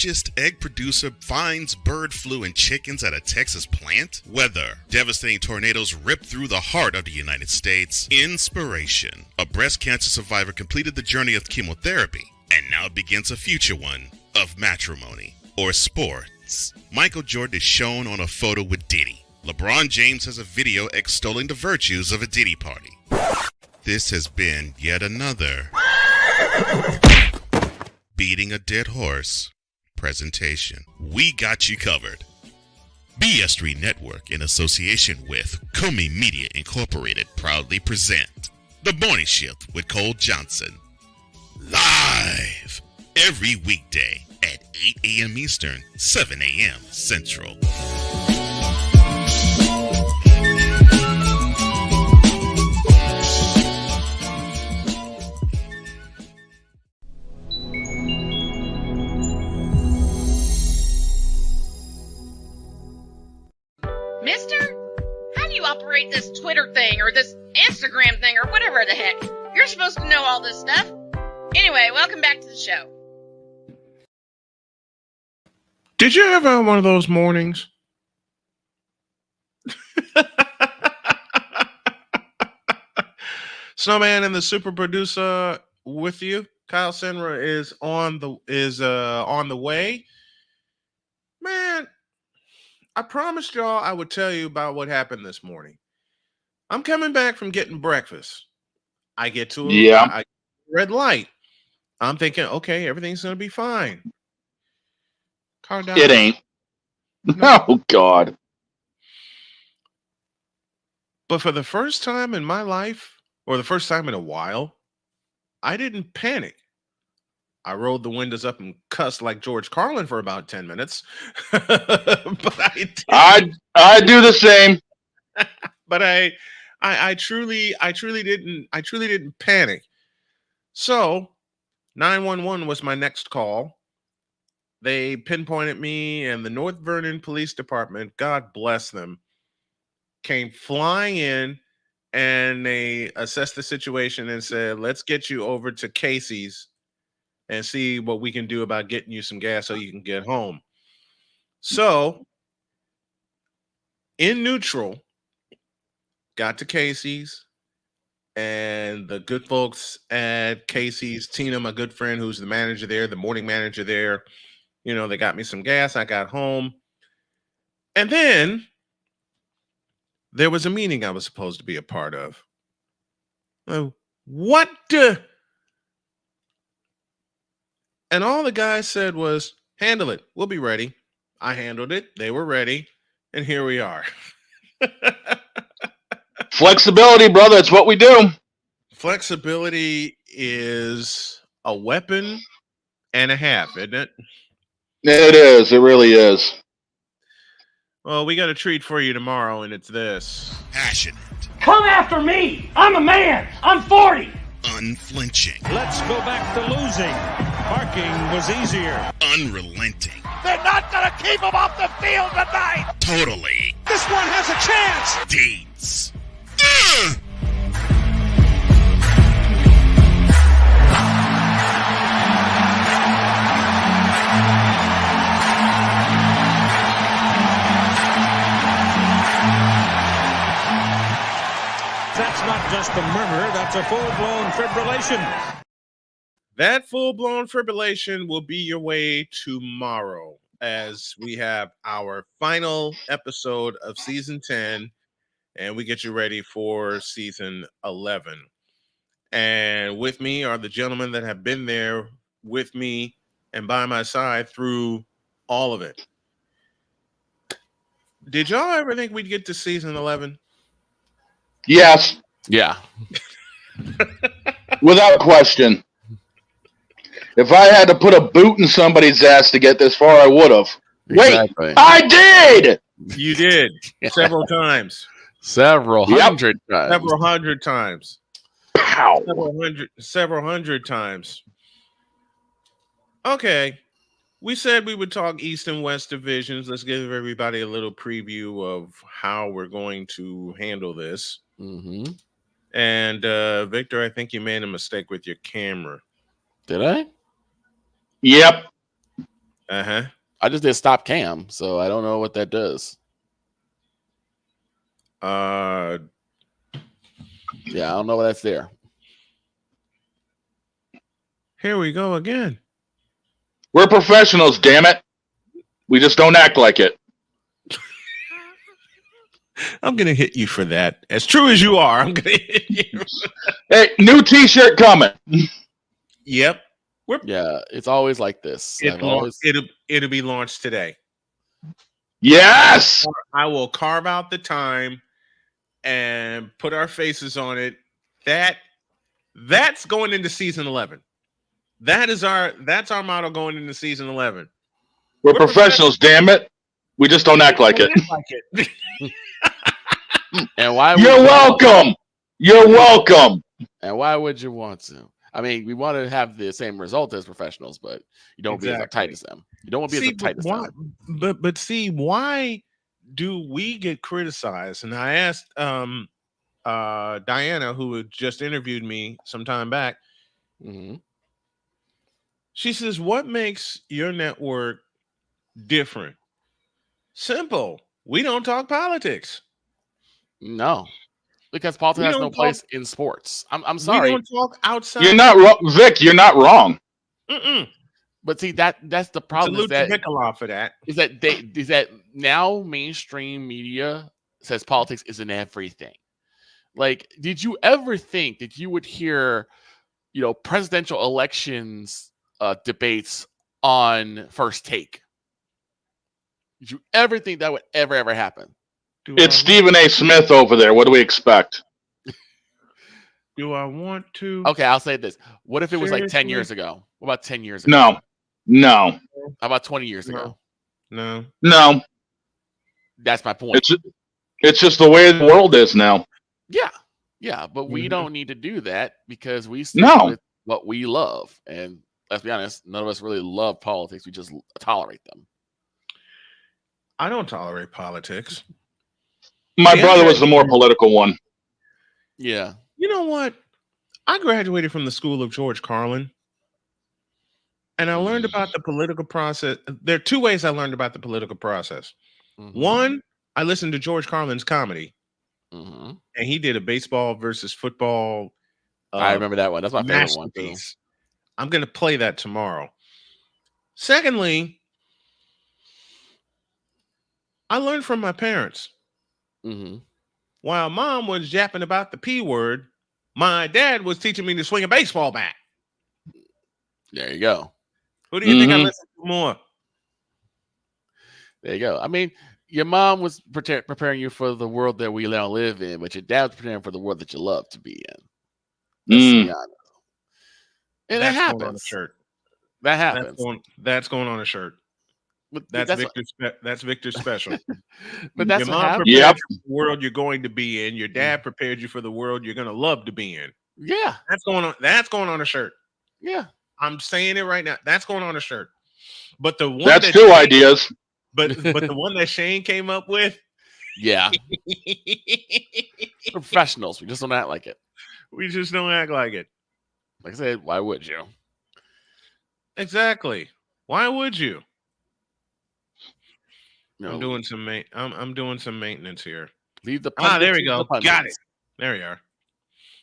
largest egg producer finds bird flu in chickens at a Texas plant. Weather. Devastating tornadoes rip through the heart of the United States. Inspiration. A breast cancer survivor completed the journey of chemotherapy and now begins a future one of matrimony or sports. Michael Jordan is shown on a photo with Diddy. LeBron James has a video extolling the virtues of a Diddy party. This has been yet another Beating a Dead Horse presentation. We got you covered. BS3 Network, in association with Comey Media Incorporated, proudly present The Morning Shift with Cole Johnson. Live every weekday at 8 a.m. Eastern, 7 a.m. Central. Operate this Twitter thing or this Instagram thing or whatever the heck. You're supposed to know all this stuff. Anyway, welcome back to the show. Did you ever have one of those mornings? Snowman and the super producer with you. Kyle Senra is on the way. Man, I promised y'all I would tell you about what happened this morning. I'm coming back from getting breakfast. I get to a red light. I'm thinking, okay, everything's going to be fine. Car died. It ain't. No. Oh, God. But for the first time in my life, or the first time in a while, I didn't panic. I rolled the windows up and cussed like George Carlin for about 10 minutes. But I do the same. But I truly didn't panic. So 911 was my next call. They pinpointed me, and the North Vernon Police Department, God bless them, came flying in, and they assessed the situation and said, let's get you over to Casey's and see what we can do about getting you some gas so you can get home. So, in neutral, got to Casey's, and the good folks at Casey's, Tina, my good friend, who's the manager there, the morning manager there, you know, they got me some gas. I got home. And then there was a meeting I was supposed to be a part of. What? And all the guy said was, handle it. We'll be ready. I handled it. They were ready. And here we are. Flexibility, brother. It's what we do. Flexibility is a weapon and a half, isn't it? It is. It really is. Well, we got a treat for you tomorrow, and it's this. Passionate. Come after me. I'm a man. I'm 40. Unflinching. Let's go back to losing. Parking was easier. Unrelenting. They're not going to keep him off the field tonight. Totally. This one has a chance. Deeds. That's not just a murmur, that's a full-blown fibrillation. That full-blown fibrillation will be your way tomorrow as we have our final episode of season 10, and we get you ready for season 11. And with me are the gentlemen that have been there with me and by my side through all of it. Did y'all ever think we'd get to season 11? Yes. Yeah. Without question. If I had to put a boot in somebody's ass to get this far, I would have. Exactly. Wait, I did! You did. Several times. Several hundred times. Several hundred times. Pow. Several hundred times. Okay. We said we would talk East and West divisions. Let's give everybody a little preview of how we're going to handle this. Mm-hmm. And Victor, I think you made a mistake with your camera. Did I? Yep. Uh-huh. I just did stop cam, so I don't know what that does. Uh, Yeah, I don't know what that's there. here we go again. We're professionals, damn it. We just don't act like it. I'm gonna hit you for that. As true as you are, I'm gonna hit you. Hey, new T-shirt coming. Yep. Yeah, it's always like this. It'll be launched today. Yes. I will carve out the time and put our faces on it. That's going into season 11. That's our motto going into season 11. We're professionals, damn it. We just don't act like it. And why? You're welcome. You're welcome. And why would you want to? I mean, we want to have the same result as professionals, but you don't be as uptight as them. You don't want to be as uptight as them. But see, why do we get criticized? And I asked Diana, who had just interviewed me some time back. Mm-hmm. She says, "What makes your network different?" Simple. We don't talk politics. No, because politics has no place in sports. I'm sorry. We don't talk outside. You're not wrong, Vic. You're not wrong. Mm-mm. But see, that's the problem. Salute to Nicola for that. Is that now mainstream media says politics isn't everything. Like, did you ever think that you would hear, presidential elections debates on First Take? Did you ever think that would ever happen? It's Stephen A. Smith over there. What do we expect? Do I want to? Okay, I'll say this. What if it was like 10 years ago? What about 10 years ago? No. How about 20 years ago? No. That's my point. It's just the way the world is now. Yeah, but we don't need to do that because we stick with what we love. And let's be honest, none of us really love politics. We just tolerate them. I don't tolerate politics. My brother was the more political one. Yeah. You know what? I graduated from the school of George Carlin. And I learned about the political process. There are two ways I learned about the political process. Mm-hmm. One, I listened to George Carlin's comedy. Mm-hmm. And he did a baseball versus football. I remember that one. That's my favorite one too. I'm going to play that tomorrow. Secondly, I learned from my parents. Mm-hmm. While mom was yapping about the P word, my dad was teaching me to swing a baseball bat. There you go. Who do you think I listen to more? There you go. I mean, your mom was preparing you for the world that we now live in, but your dad was preparing for the world that you love to be in. And that happens. Going on a shirt. That happens. That's going on a shirt. That's Victor's special. But that's your what mom happens. Prepared you for the world you're going to be in. Your dad prepared you for the world you're going to love to be in. Yeah, that's going on. That's going on a shirt. Yeah, I'm saying it right now. That's going on a shirt. But the one that's two ideas. But the one that Shane came up with. Yeah. Professionals. We just don't act like it. We just don't act like it. Like I said, why would you? Exactly. Why would you? No. I'm doing some maintenance here. Leave the there we go. Got it. There we are.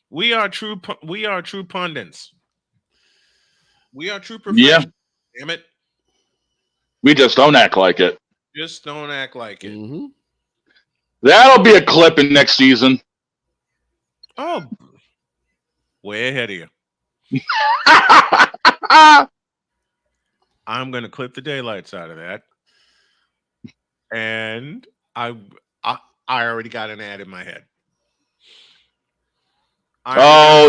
We are true pundits. We are true professionals. Yeah. Damn it. We just don't act like it. Just don't act like it. Mm-hmm. That'll be a clip in next season. Oh, way ahead of you. I'm going to clip the daylights out of that. And I already got an ad in my head.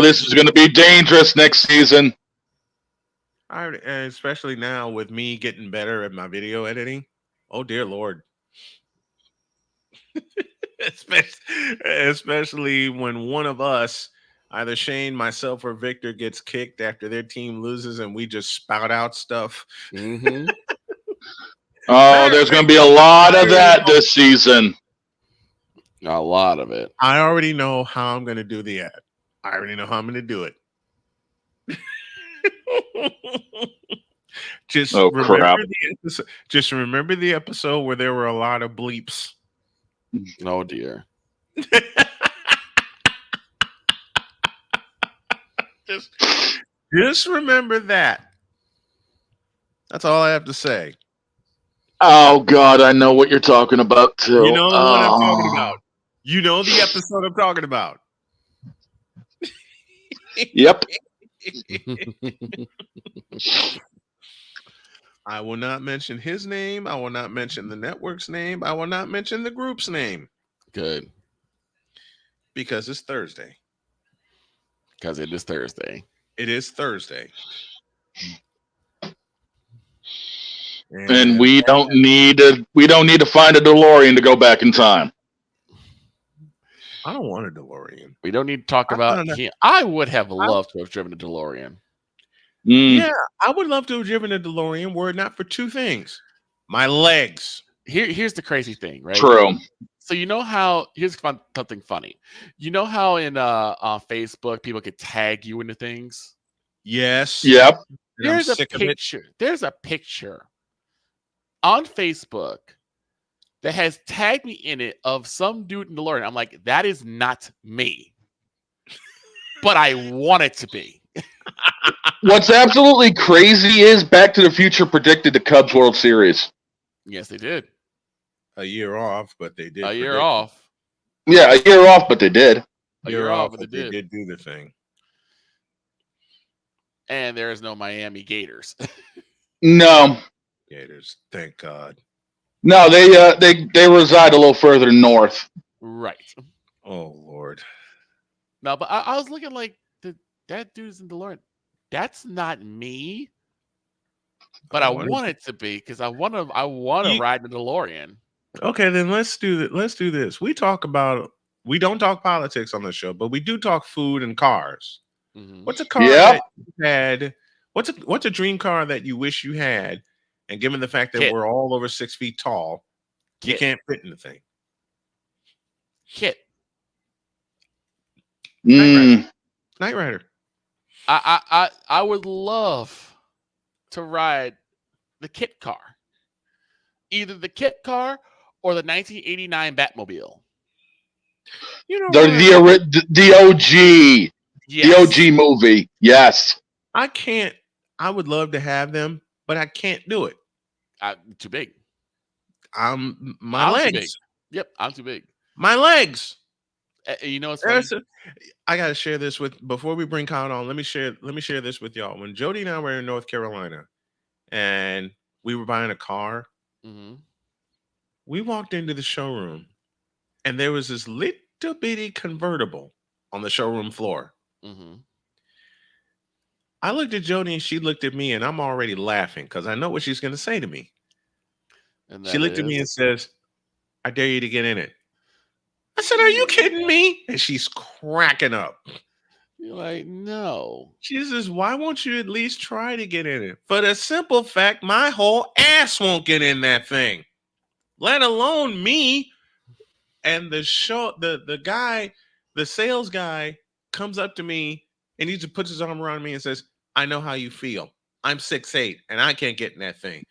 This is going to be dangerous next season. Especially now with me getting better at my video editing. Oh, dear Lord. Especially when one of us, either Shane, myself, or Victor, gets kicked after their team loses and we just spout out stuff. Mm-hmm. There's going to be a lot of that this season. A lot of it. I already know how I'm going to do the ad. I already know how I'm going to do it. Just Oh, remember crap. just remember the episode where there were a lot of bleeps. Oh dear. Just remember that. That's all I have to say. Oh God, I know what you're talking about too. You know the one I'm talking about. You know the episode I'm talking about. Yep. I will not mention his name. I will not mention the network's name. I will not mention the group's name. Good. Because it's Thursday. Because it is Thursday. It is Thursday. And we don't need to find a DeLorean to go back in time. I don't want a DeLorean. We don't need to talk about him. I would have loved to have driven a DeLorean. Yeah, I would love to have driven a DeLorean were it not for two things. My legs. Here's the crazy thing, right? True. So you know how something funny. You know how in on Facebook people could tag you into things? Yes. Yep. There's a picture. There's a picture on Facebook that has tagged me in it of some dude in DeLorean. I'm like, that is not me. But I want it to be. What's absolutely crazy is Back to the Future predicted the Cubs World Series. Yes, they did. A year off, but they did. A year off. Yeah, a year off, but they did. A year off, but they did do the thing. And there is no Miami Gators. No. Gators, thank God. No, they reside a little further north. Right. Oh Lord. No, but I was looking like that dude's in DeLorean. That's not me. But I want it to be because I want to ride the DeLorean. Okay, then let's do this. We don't talk politics on the show, but we do talk food and cars. Mm-hmm. What's a car that you had? What's a dream car that you wish you had? And given the fact that we're all over 6 feet tall, you can't fit in the thing. Kit. Knight Rider. I would love to ride the Kit car. Either the Kit car or the 1989 Batmobile. You know, the OG. Yes. The OG movie. Yes. I would love to have them, but I can't do it. I'm too big. I'm legs. Too big. Yep, I'm too big. My legs. You know what's funny? I gotta share this before we bring Kyle on. Let me share this with y'all. When Jody and I were in North Carolina and we were buying a car, we walked into the showroom and there was this little bitty convertible on the showroom floor. I looked at Jody and she looked at me and I'm already laughing because I know what she's going to say to me. And she looked at me and says, "I dare you to get in it." I said, "Are you kidding me?" And she's cracking up. You're like, "No." She says, "Why won't you at least try to get in it?" For the simple fact, my whole ass won't get in that thing, let alone me. And the sales guy comes up to me and he just puts his arm around me and says, "I know how you feel. I'm 6'8" and I can't get in that thing."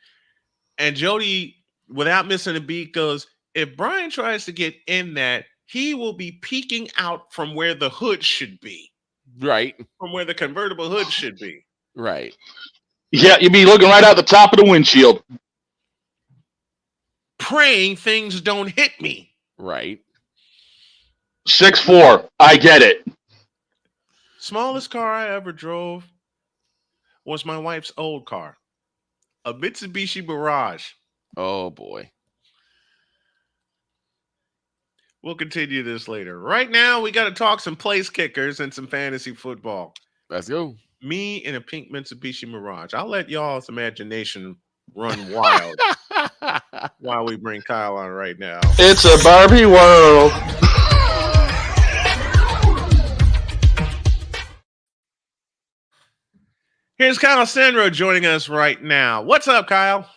And Jody, without missing a beat, goes, "If Brian tries to get in that, he will be peeking out from where the hood should be." Right. From where the convertible hood should be. Right. Yeah, you'd be looking right out the top of the windshield. Praying things don't hit me. Right. 6'4". I get it. Smallest car I ever drove was my wife's old car, a Mitsubishi Mirage. Oh, boy. We'll continue this later. Right now, we got to talk some place kickers and some fantasy football. Let's go. Me in a pink Mitsubishi Mirage. I'll let y'all's imagination run wild while we bring Kyle on right now. It's a Barbie world. Here's Kyle Sandro joining us right now. What's up, Kyle?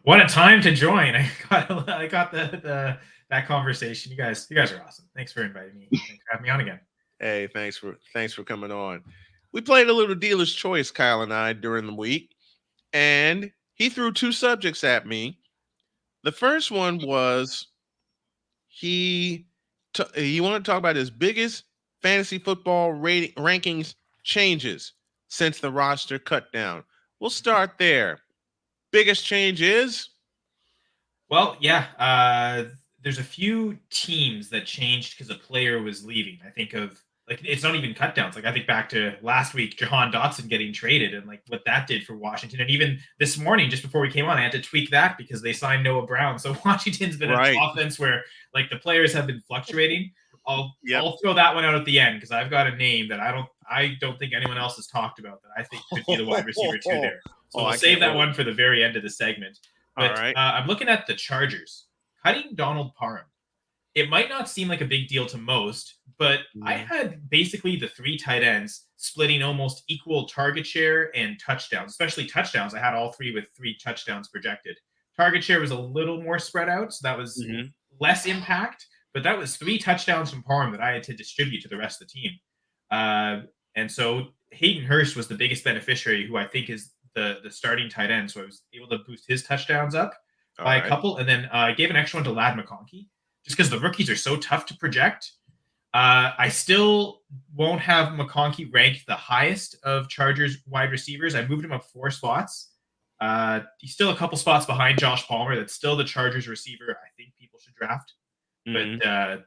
What a time to join! I got that conversation. You guys are awesome. Thanks for inviting me. Thanks for having me on again. Hey, thanks for coming on. We played a little dealer's choice, Kyle and I, during the week, and he threw two subjects at me. The first one was he wanted to talk about his biggest fantasy football rankings changes since the roster cut down. We'll start there. Biggest change is? Well, yeah. There's a few teams that changed because a player was leaving. I think of it's not even cut downs. Like I think back to last week, Jahan Dotson getting traded and like what that did for Washington. And even this morning, just before we came on, I had to tweak that because they signed Noah Brown. So Washington's been an offense where like the players have been fluctuating. I'll throw that one out at the end because I've got a name that I don't think anyone else has talked about that I think could be the wide receiver too there. So we'll save that one for the very end of the segment. But all right. I'm looking at the Chargers cutting Donald Parham. It might not seem like a big deal to most, but I had basically the three tight ends splitting almost equal target share and touchdowns, especially touchdowns. I had all three with 3 touchdowns projected. Target share was a little more spread out, so that was less impact, but that was 3 touchdowns from Parham that I had to distribute to the rest of the team. And so Hayden Hurst was the biggest beneficiary, who I think is the starting tight end. So I was able to boost his touchdowns up by a couple, and then I gave an extra one to Ladd McConkey. Just because the rookies are so tough to project. I still won't have McConkey ranked the highest of Chargers wide receivers. I moved him up 4 spots. He's still a couple spots behind Josh Palmer. That's still the Chargers receiver I think people should draft. But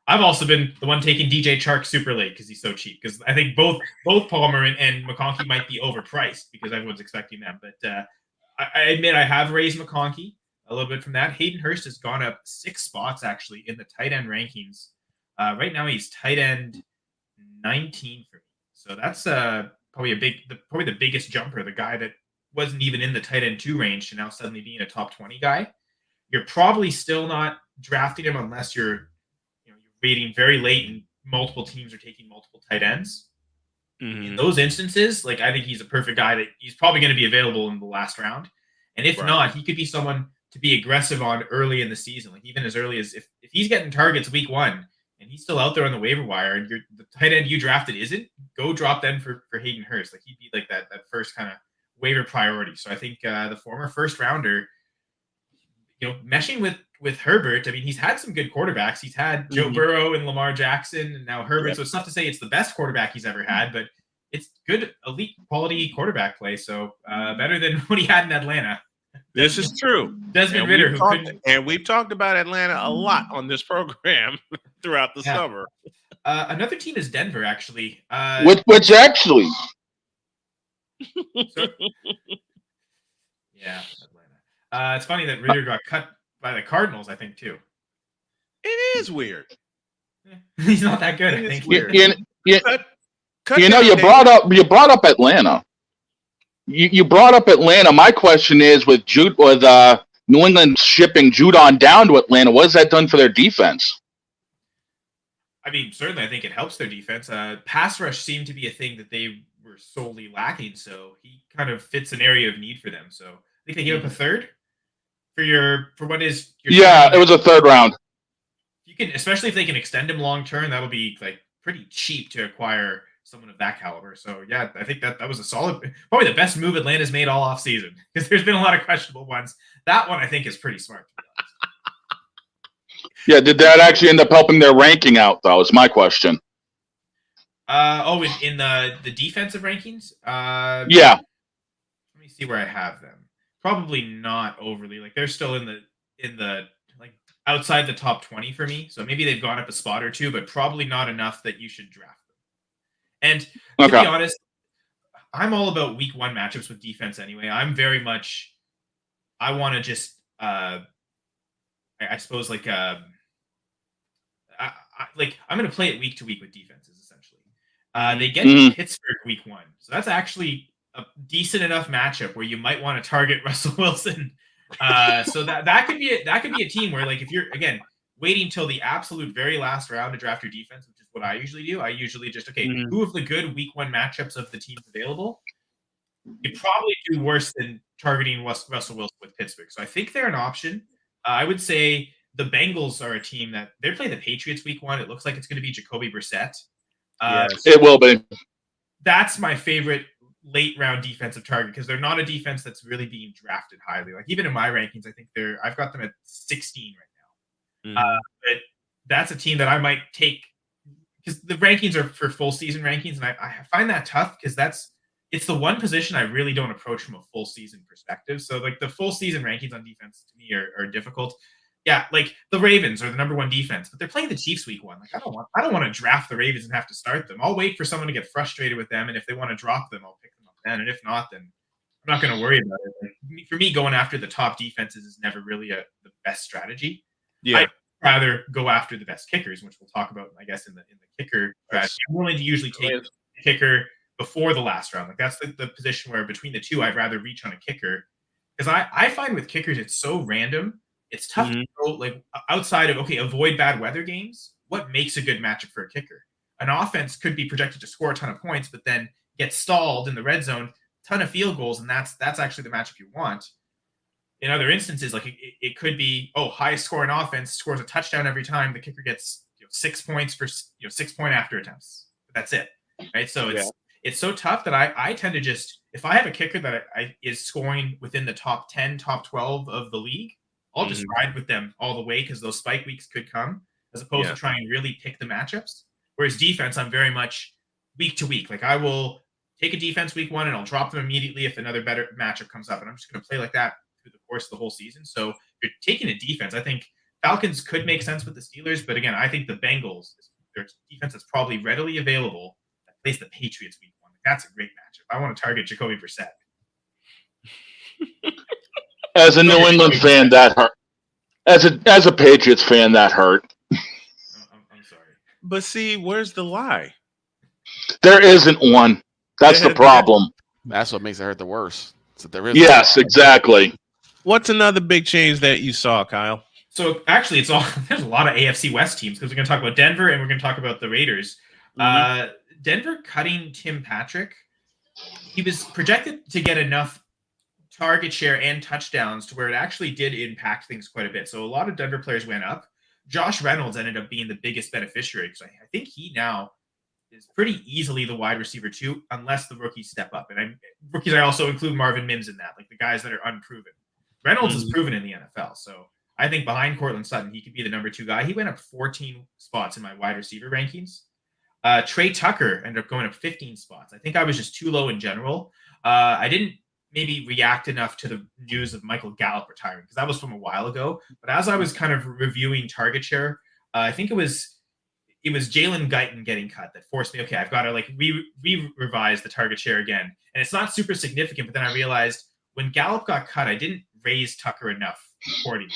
I've also been the one taking DJ Chark super late because he's so cheap. Because I think both Palmer and McConkey might be overpriced because everyone's expecting them. But I admit I have raised McConkey a little bit from that. Hayden Hurst has gone up 6 spots actually in the tight end rankings. Right now he's tight end 19 for me. So that's probably the biggest jumper. The guy that wasn't even in the tight end 2 range to now suddenly being a top 20 guy. You're probably still not drafting him unless you're waiting very late and multiple teams are taking multiple tight ends. In those instances, like I think he's a perfect guy that he's probably going to be available in the last round. And if not, he could be someone to be aggressive on early in the season, like even as early as if he's getting targets week 1 and he's still out there on the waiver wire and the tight end you drafted isn't, go drop them for Hayden Hurst. Like he'd be like that first kind of waiver priority. So I think the former first rounder, meshing with Herbert, I mean, he's had some good quarterbacks. He's had Joe Burrow and Lamar Jackson and now Herbert. So it's not to say it's the best quarterback he's ever had, but it's good, elite quality quarterback play. So better than what he had in Atlanta. This is true. Desmond Ridder, and we've talked about Atlanta a lot on this program throughout the summer. Another team is Denver, actually. Which actually, Atlanta. It's funny that Ridder got cut by the Cardinals, I think, too. It is weird. He's not that good. I think. You brought up Atlanta. You brought up Atlanta. My question is, with New England shipping Judon down to Atlanta, what has that done for their defense? I mean, certainly, I think it helps their defense. Pass rush seemed to be a thing that they were solely lacking, so he kind of fits an area of need for them. So I think they gave up a third for what is your it was a 3rd round. You can, especially if they can extend him long term, that'll be like pretty cheap to acquire someone of that caliber. So yeah, I think that was a solid, probably the best move Atlanta's made all off season because there's been a lot of questionable ones. That one I think is pretty smart. Yeah, did that actually end up helping their ranking out though? Is my question. In the defensive rankings? Yeah. Let me see where I have them. Probably not overly. Like they're still in the like outside the top 20 for me. So maybe they've gone up a spot or 2, but probably not enough that you should draft them. And to be honest, I'm all about week 1 matchups with defense anyway. I'm very much, I want to just, I suppose like, I'm going to play it week to week with defenses essentially. They get to Pittsburgh week 1. So that's actually a decent enough matchup where you might want to target Russell Wilson. So that could be a team where like, if you're again, waiting till the absolute very last round to draft your defense, which is what I usually do. I usually just, who of the good week 1 matchups of the teams available? You probably do worse than targeting Russell Wilson with Pittsburgh. So I think they're an option. I would say the Bengals are a team that they're playing the Patriots week 1. It looks like it's going to be Jacoby Brissett. Yes, it will be. That's my favorite late round defensive target because they're not a defense that's really being drafted highly. Like even in my rankings, I think I've got them at 16 right now. But that's a team that I might take because the rankings are for full season rankings, and I find that tough because it's the one position I really don't approach from a full season perspective. So like the full season rankings on defense to me are difficult. Yeah, like the Ravens are the number one defense, but they're playing the Chiefs week 1. Like I don't want to draft the Ravens and have to start them. I'll wait for someone to get frustrated with them, and if they want to drop them, I'll pick them up then. And if not, then I'm not going to worry about it. Like, for me, going after the top defenses is never really the best strategy. Yeah. I'd rather go after the best kickers, which we'll talk about, I guess, in the kicker strategy. I'm willing to usually take the kicker before the last round. Like that's the position where between the two, I'd rather reach on a kicker because I find with kickers it's so random. It's tough to go like outside of avoid bad weather games. What makes a good matchup for a kicker? An offense could be projected to score a ton of points, but then get stalled in the red zone, ton of field goals, and that's actually the matchup you want. In other instances, like it could be highest scoring offense scores a touchdown every time. The kicker gets 6 points for 6 point after attempts. But that's it, right? So it's so tough that I tend to just if I have a kicker that is scoring within the top 10, top 12 of the league. I'll just ride with them all the way because those spike weeks could come as opposed to try and really pick the matchups. Whereas defense, I'm very much week to week. Like I will take a defense week 1 and I'll drop them immediately if another better matchup comes up. And I'm just going to play like that through the course of the whole season. So if you're taking a defense, I think Falcons could make sense with the Steelers. But again, I think the Bengals, their defense that's probably readily available that plays the Patriots week 1. Like, that's a great matchup. I want to target Jacoby Brissett. As a New England fan, that hurt. As a Patriots fan, that hurt. I'm sorry. But see, where's the lie? There isn't one. That's the problem. That's what makes it hurt the worst. So there is. Yes, exactly. What's another big change that you saw, Kyle? So actually, there's a lot of AFC West teams because we're going to talk about Denver and we're going to talk about the Raiders. Denver cutting Tim Patrick. He was projected to get enough target share and touchdowns to where it actually did impact things quite a bit. So a lot of Denver players went up. Josh Reynolds ended up being the biggest beneficiary because I think he now is pretty easily the wide receiver 2 unless the rookies step up. And I also include Marvin Mims in that, like the guys that are unproven. Reynolds is proven in the NFL. So I think behind Cortland Sutton, he could be the number 2 guy. He went up 14 spots in my wide receiver rankings. Trey Tucker ended up going up 15 spots. I think I was just too low in general. I didn't maybe react enough to the news of Michael Gallup retiring because that was from a while ago. But as I was kind of reviewing target share, I think it was Jalen Guyton getting cut that forced me. Okay, I've got to revise the target share again, and it's not super significant. But then I realized when Gallup got cut, I didn't raise Tucker enough according to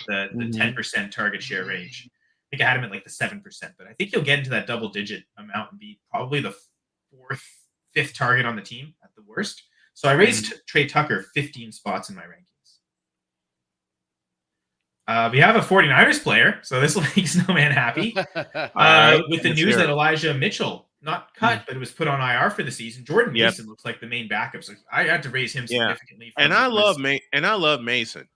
the 10% target share range. I think I had him at like the 7%, but I think he'll get into that double digit amount and be probably the 4th, 5th target on the team at the worst. So I raised Trey Tucker 15 spots in my rankings. We have a 49ers player, so this will make Snowman happy. With the news that Elijah Mitchell, not cut, but it was put on IR for the season. Jordan Mason looks like the main backup, so I had to raise him significantly. And I love Mason.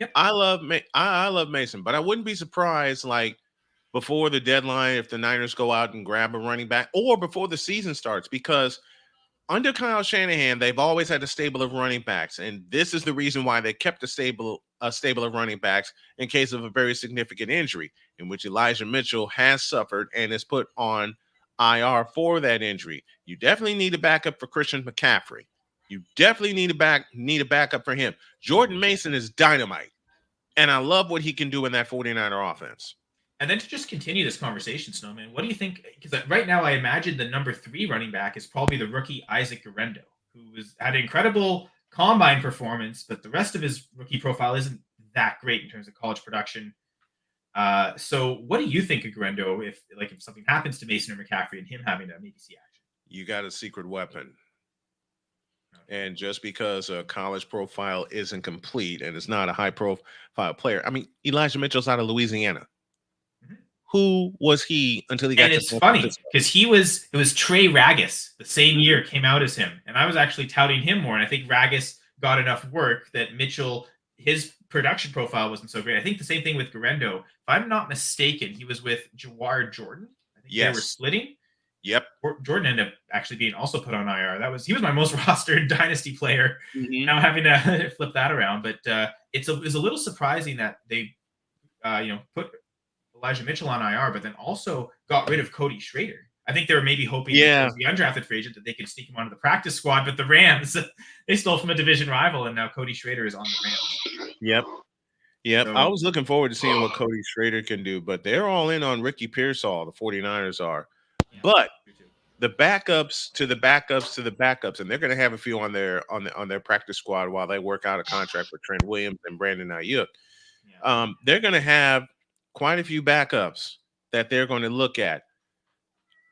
Yep. I love Mason, but I wouldn't be surprised like before the deadline if the Niners go out and grab a running back or before the season starts because under Kyle Shanahan, they've always had a stable of running backs, and this is the reason why they kept a stable of running backs in case of a very significant injury, in which Elijah Mitchell has suffered and is put on IR for that injury. You definitely need a backup for Christian McCaffrey. You definitely need a backup for him. Jordan Mason is dynamite, and I love what he can do in that 49er offense. And then to just continue this conversation, Snowman, what do you think? Because right now I imagine the number 3 running back is probably the rookie Isaac Guerendo, who had an incredible combine performance, but the rest of his rookie profile isn't that great in terms of college production. So what do you think of Guerendo if something happens to Mason or McCaffrey and him having to maybe see action? You got a secret weapon. And just because a college profile isn't complete and it's not a high-profile player, I mean, Elijah Mitchell's out of Louisiana. Who was he until he got? And it's funny because it was Trey Ragas the same year came out as him, and I was actually touting him more. And I think Ragas got enough work that Mitchell, his production profile wasn't so great. I think the same thing with Guerendo. If I'm not mistaken, he was with Jawar Jordan. I think they were splitting. Yep. Jordan ended up actually being also put on IR. He was my most rostered dynasty player. Mhm. Now having to flip that around, but it's a little surprising that they put Elijah Mitchell on IR, but then also got rid of Cody Schrader. I think they were maybe hoping that he was the undrafted free agent that they could sneak him onto the practice squad, but the Rams, they stole from a division rival, and now Cody Schrader is on the Rams. Yep. Yep. So- I was looking forward to seeing what Cody Schrader can do, but they're all in on Ricky Pearsall, the 49ers are. Yeah, But the backups to the backups to the backups, and they're going to have a few on their practice squad while they work out a contract for Trent Williams and Brandon Ayuk. yeah. They're going to have quite a few backups that they're going to look at.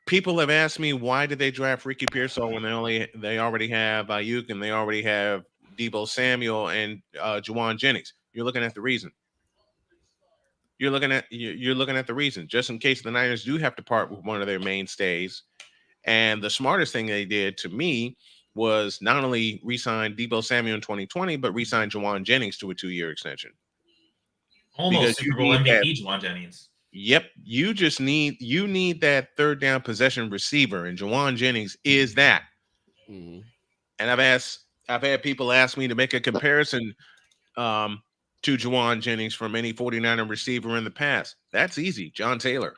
People have asked me, why did they draft Ricky Pearsall when they already have Ayuk and they already have Deebo Samuel and Juwan Jennings? You're looking at the reason. You're looking at the reason, just in case the Niners do have to part with one of their mainstays. And the smartest thing they did, to me, was not only re-sign Deebo Samuel in 2020, but re-sign Juwan Jennings to a 2-year extension. Almost Because Super Bowl MVP Juwan Jennings. Yep, you need that third down possession receiver, and Juwan Jennings is that. Mhm. And I've had people ask me to make a comparison to Juwan Jennings from any 49er receiver in the past. That's easy. John Taylor.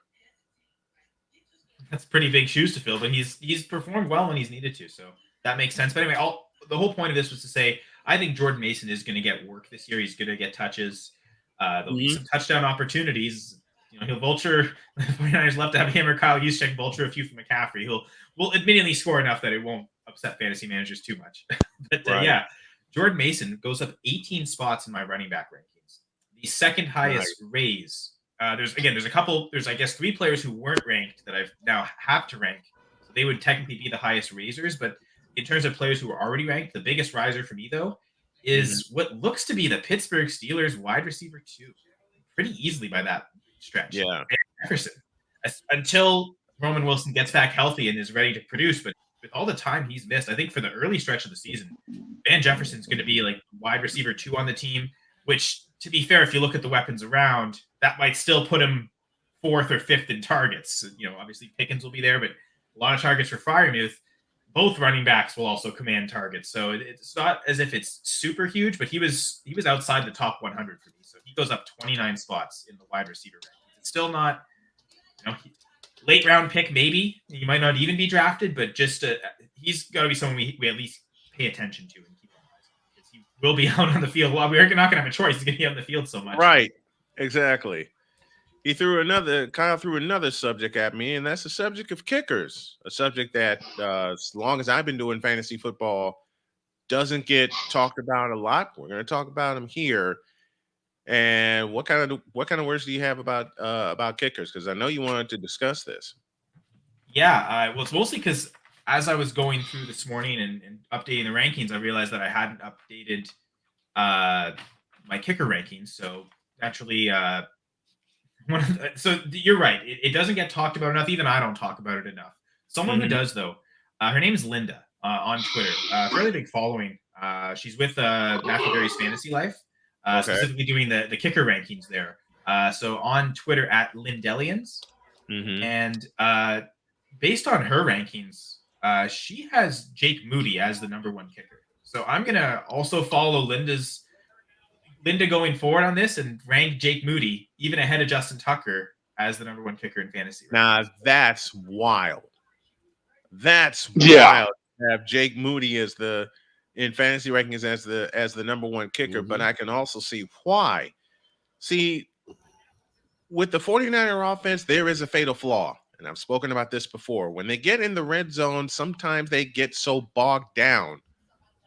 That's pretty big shoes to fill, but he's performed well when he's needed to, so that makes sense. But anyway, the whole point of this was to say I think Jordan Mason is going to get work this year. He's going to get touches. There'll be some touchdown opportunities. He'll vulture. The 49ers love to have him or Kyle Juszczyk vulture a few from McCaffrey. Will admittedly score enough that it won't upset fantasy managers too much. But yeah, Jordan Mason goes up 18 spots in my running back rankings. The second highest raise. There's a couple. There's I guess 3 players who weren't ranked that I've now have to rank. So they would technically be the highest raisers. But in terms of players who are already ranked, the biggest riser for me though is what looks to be the Pittsburgh Steelers wide receiver 2, pretty easily by that stretch. Yeah, Van Jefferson, until Roman Wilson gets back healthy and is ready to produce. But with all the time he's missed, I think for the early stretch of the season, Van Jefferson's going to be like wide receiver 2 on the team. Which, to be fair, if you look at the weapons around, that might still put him 4th or 5th in targets. Obviously Pickens will be there, but a lot of targets for Freiermuth. Both running backs will also command targets, so it's not as if it's super huge. But he was outside the top 100 for me, so he goes up 29 spots in the wide receiver rankings. It's still not, late round pick maybe. He might not even be drafted, but just he's got to be someone we at least pay attention to and keep an eye on, because he will be out on the field. Well, we're not going to have a choice. He's going to be on the field so much. right. Exactly. Kyle threw another subject at me, and that's the subject of kickers. A subject that, as long as I've been doing fantasy football, doesn't get talked about a lot. We're going to talk about them here. And what kind of words do you have about kickers? Because I know you wanted to discuss this. Yeah, well, it's mostly because as I was going through this morning and updating the rankings, I realized that I hadn't updated my kicker rankings. So naturally, so you're right. It doesn't get talked about enough. Even I don't talk about it enough. Someone who does, though, her name is Linda on Twitter. Fairly big following. She's with Matthew Berry's Fantasy Life, specifically doing the kicker rankings there. So on Twitter at Lindellians. And based on her rankings, she has Jake Moody as the number 1 kicker. So I'm going to also follow Linda going forward on this and rank Jake Moody even ahead of Justin Tucker as the number 1 kicker in fantasy. Now that's wild. That's wild to have Jake Moody in fantasy rankings as the number 1 kicker, but I can also see why. See, with the 49er offense, there is a fatal flaw, and I've spoken about this before. When they get in the red zone, sometimes they get so bogged down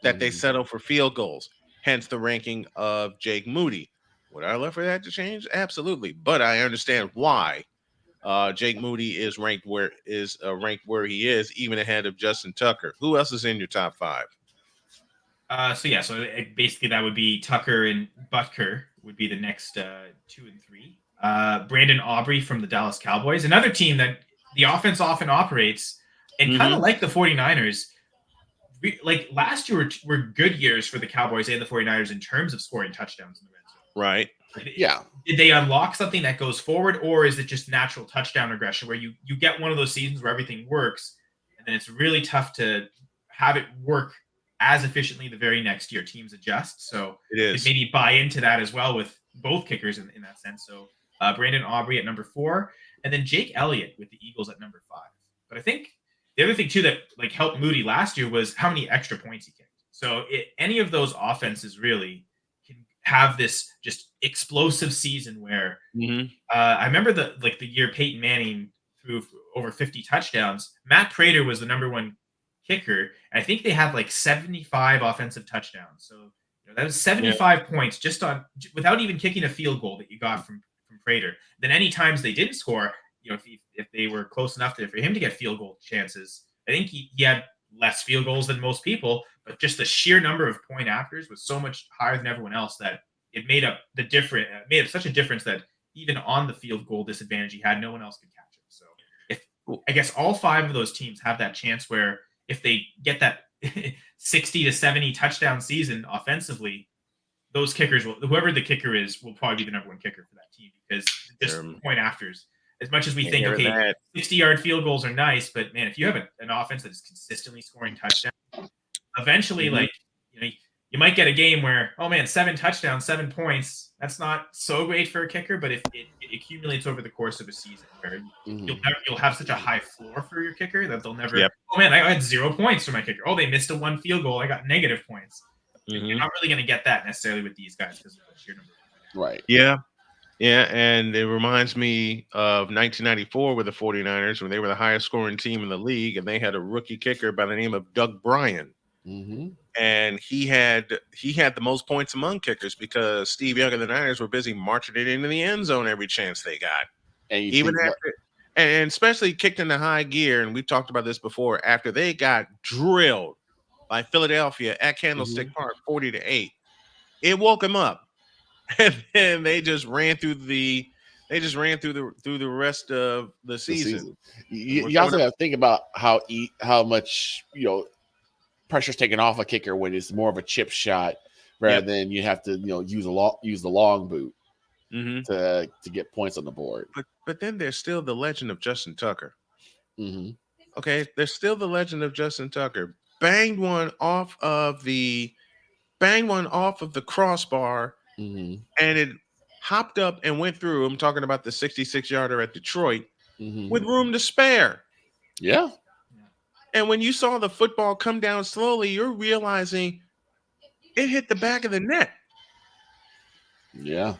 that they settle for field goals. Hence the ranking of Jake Moody. Would I love for that to change? Absolutely. But I understand why Jake Moody is ranked where he is, even ahead of Justin Tucker. Who else is in your top 5? So basically that would be Tucker and Butker would be the next 2 and 3. Brandon Aubrey from the Dallas Cowboys, another team that the offense often operates, and kind of like the 49ers. Like last year were good years for the Cowboys and the 49ers in terms of scoring touchdowns in the red zone. Right. Yeah. Did they unlock something that goes forward, or is it just natural touchdown regression where you get one of those seasons where everything works, and then it's really tough to have it work as efficiently the very next year? Teams adjust, so It is. maybe buy into that as well with both kickers in that sense. So Brandon Aubrey at number 4, and then Jake Elliott with the Eagles at number 5. But I think the other thing too that like helped Moody last year was how many extra points he kicked. So any of those offenses really can have this just explosive season where I remember the year Peyton Manning threw over 50 touchdowns. Matt Prater was the number 1 kicker. And I think they had like 75 offensive touchdowns. So that was 75 points just on without even kicking a field goal that you got from Prater. Then any times they didn't score, if they were close enough for him to get field goal chances, I think he had less field goals than most people, but just the sheer number of point afters was so much higher than everyone else that it made up such a difference that even on the field goal disadvantage he had, no one else could catch him. So I guess all 5 of those teams have that chance where if they get that 60 to 70 touchdown season offensively, those kickers whoever the kicker is will probably be the number 1 kicker for that team, because just point afters. As much as we think, 60-yard field goals are nice, but man, if you have an offense that is consistently scoring touchdowns, eventually, you might get a game where, 7 touchdowns, 7 points. That's not so great for a kicker, but if it accumulates over the course of a season, where you'll have such a high floor for your kicker that they'll never. I had 0 points for my kicker. They missed a 1 field goal. I got negative points. You're not really going to get that necessarily with these guys because of the sheer number. Right. Yeah. Yeah, and it reminds me of 1994 with the 49ers when they were the highest scoring team in the league, and they had a rookie kicker by the name of Doug Bryan. And he had the most points among kickers because Steve Young and the Niners were busy marching it into the end zone every chance they got. And especially kicked into high gear, and we've talked about this before, after they got drilled by Philadelphia at Candlestick Park 40-8, it woke him up. And then they just ran through the rest of the season. You also have to think about how much pressure's taken off a kicker when it's more of a chip shot rather than you have to use the long boot to get points on the board. But then there's still the legend of Justin Tucker. Okay, there's still the legend of Justin Tucker. Banged one off of the crossbar. And it hopped up and went through. I'm talking about the 66-yarder at Detroit with room to spare. Yeah. And when you saw the football come down slowly, you're realizing it hit the back of the net. Yeah.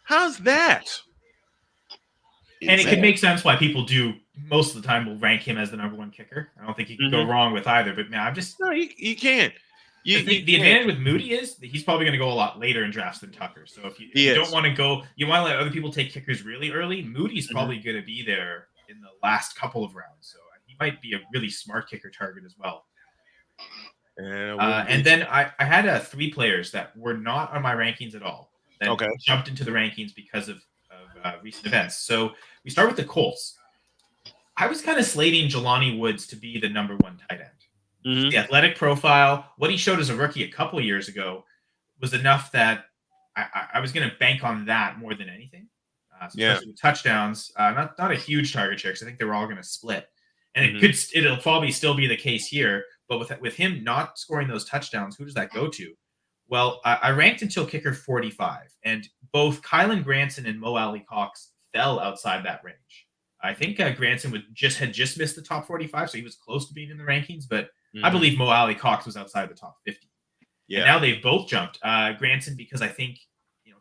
How's that? And it could make sense why people do most of the time will rank him as the number 1 kicker. I don't think you can go wrong with either. But man, you can't. The advantage with Moody is that he's probably going to go a lot later in drafts than Tucker. So if you don't want to go, you want to let other people take kickers really early. Moody's probably going to be there in the last couple of rounds. So he might be a really smart kicker target as well. And then I had 3 players that were not on my rankings at all that jumped into the rankings because of recent events. So we start with the Colts. I was kind of slating Jelani Woods to be the number 1 tight end. The athletic profile, what he showed as a rookie a couple of years ago was enough that I was going to bank on that more than anything. Especially with touchdowns, not a huge target share because I think they were all going to split. And it'll probably still be the case here. But with him not scoring those touchdowns, who does that go to? Well, I ranked until kicker 45, and both Kylan Granson and Mo Alley Cox fell outside that range. I think Granson had just missed the top 45, so he was close to being in the rankings, but I believe Mo Alley Cox was outside the top 50. Yeah. And now they've both jumped. Granson, because I think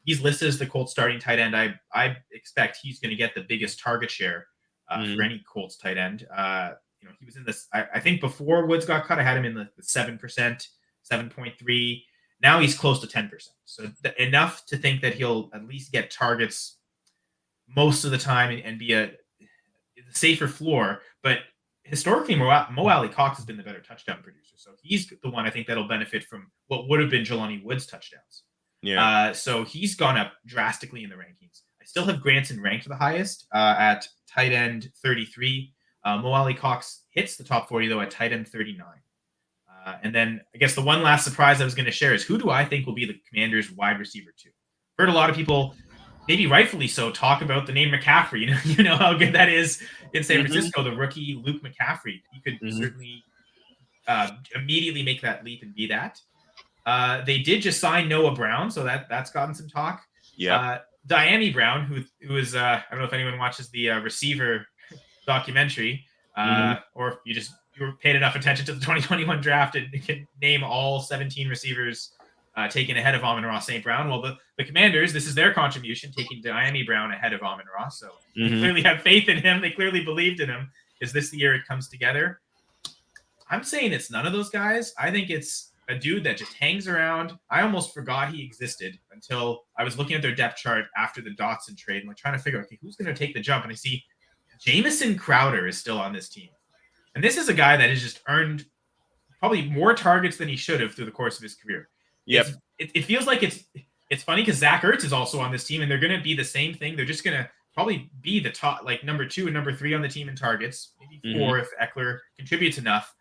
he's listed as the Colts starting tight end. I expect he's going to get the biggest target share for any Colts tight end. He was in this. I think before Woods got cut, I had him in the 7%, 7.3. Now he's close to 10%. So enough to think that he'll at least get targets most of the time and be a safer floor. But historically, Mo Alley Cox has been the better touchdown producer. So he's the one I think that'll benefit from what would have been Jelani Woods touchdowns. Yeah. So he's gone up drastically in the rankings. I still have Granson ranked the highest at tight end 33. Mo Alley Cox hits the top 40, though, at tight end 39. And then I guess the one last surprise I was going to share is who do I think will be the Commanders' wide receiver 2? heard a lot of people, maybe rightfully so, talk about the name McCaffrey. You know how good that is in San Francisco. The rookie Luke McCaffrey. He could certainly immediately make that leap and be that. They did just sign Noah Brown, so that's gotten some talk. Yeah. Diami Brown, who is I don't know if anyone watches the receiver documentary, or if you were paid enough attention to the 2021 draft and can name all 17 receivers taken ahead of Amon-Ra St. Brown. Well, the Commanders, this is their contribution, taking Diami Brown ahead of Amon-Ra. So they clearly have faith in him. They clearly believed in him. Is this the year it comes together? I'm saying it's none of those guys. I think it's a dude that just hangs around. I almost forgot he existed until I was looking at their depth chart after the Dotson trade and like trying to figure out, okay, who's going to take the jump? And I see Jamison Crowder is still on this team. And this is a guy that has just earned probably more targets than he should have through the course of his career. Yep. It feels like it's funny because Zach Ertz is also on this team, and they're going to be the same thing. They're just going to probably be the top, like number 2 and number 3 on the team in targets, maybe 4 if Eckler contributes enough.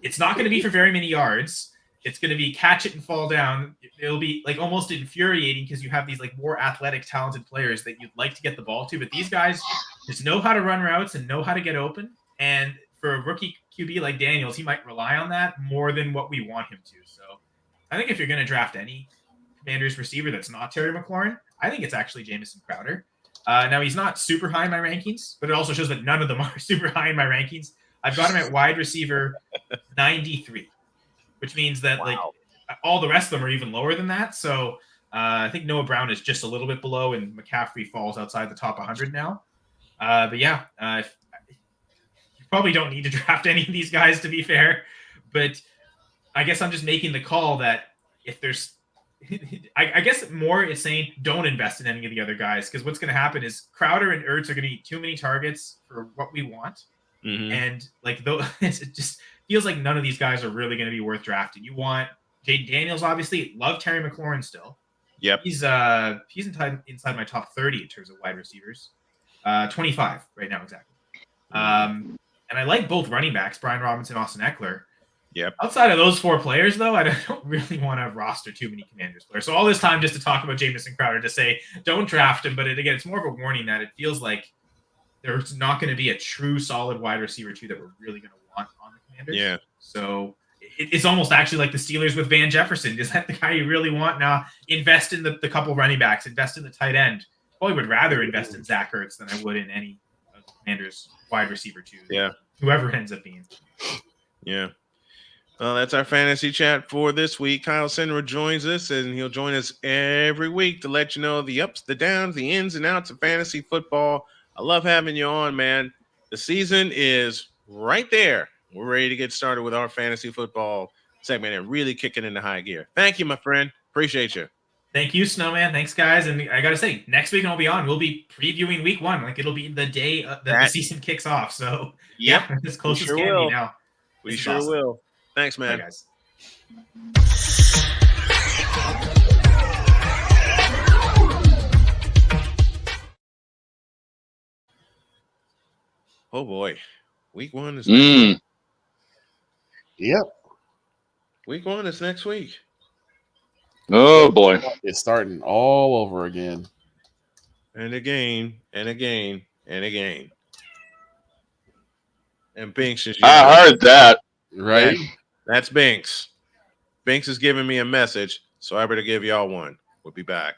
It's not going to be for very many yards. It's going to be catch it and fall down. It'll be like almost infuriating because you have these like more athletic, talented players that you'd like to get the ball to, but these guys just know how to run routes and know how to get open. And for a rookie QB like Daniels, he might rely on that more than what we want him to. So I think if you're going to draft any Commanders receiver that's not Terry McLaurin, I think it's actually Jamison Crowder. Now, he's not super high in my rankings, but it also shows that none of them are super high in my rankings. I've got him at wide receiver 93, which means that like all the rest of them are even lower than that. So I think Noah Brown is just a little bit below, and McCaffrey falls outside the top 100 now. But yeah, you probably don't need to draft any of these guys, to be fair. But I guess I'm just making the call that if there's I guess more is saying don't invest in any of the other guys, because what's going to happen is Crowder and Ertz are going to eat too many targets for what we want. And like it just feels like none of these guys are really going to be worth drafting. You want Jaden Daniels, obviously. Love Terry McLaurin still. Yep. He's inside my top 30 in terms of wide receivers. 25 right now exactly. And I like both running backs, Brian Robinson, Austin Eckler. Yep. Outside of those 4 players, though, I don't really want to roster too many Commanders players. So all this time just to talk about Jamison Crowder, to say don't draft him, but again, it's more of a warning that it feels like there's not going to be a true solid wide receiver 2 that we're really going to want on the Commanders. Yeah. So it's almost actually like the Steelers with Van Jefferson. Is that the guy you really want now? Invest in the couple running backs, invest in the tight end. Probably would rather invest in Zach Ertz than I would in any of the Commanders wide receiver 2. Yeah. Whoever it ends up being. Yeah. Well, that's our fantasy chat for this week. Kyle Senra joins us, and he'll join us every week to let you know the ups, the downs, the ins and outs of fantasy football. I love having you on, man. The season is right there. We're ready to get started with our fantasy football segment and really kicking into high gear. Thank you, my friend. Appreciate you. Thank you, Snowman. Thanks, guys. And I got to say, next week I'll be on. We'll be previewing week 1. Like, it'll be the day that the season kicks off. So, yeah, as close as can be now. We sure will. Thanks, man. Bye, guys. Oh, boy. Week 1 is Yep. Week 1 is next week. Oh, boy. It's starting all over again. And again, and again, and again. And Binks is... I heard that. Right? That's Binks. Binks is giving me a message, so I better give y'all one. We'll be back.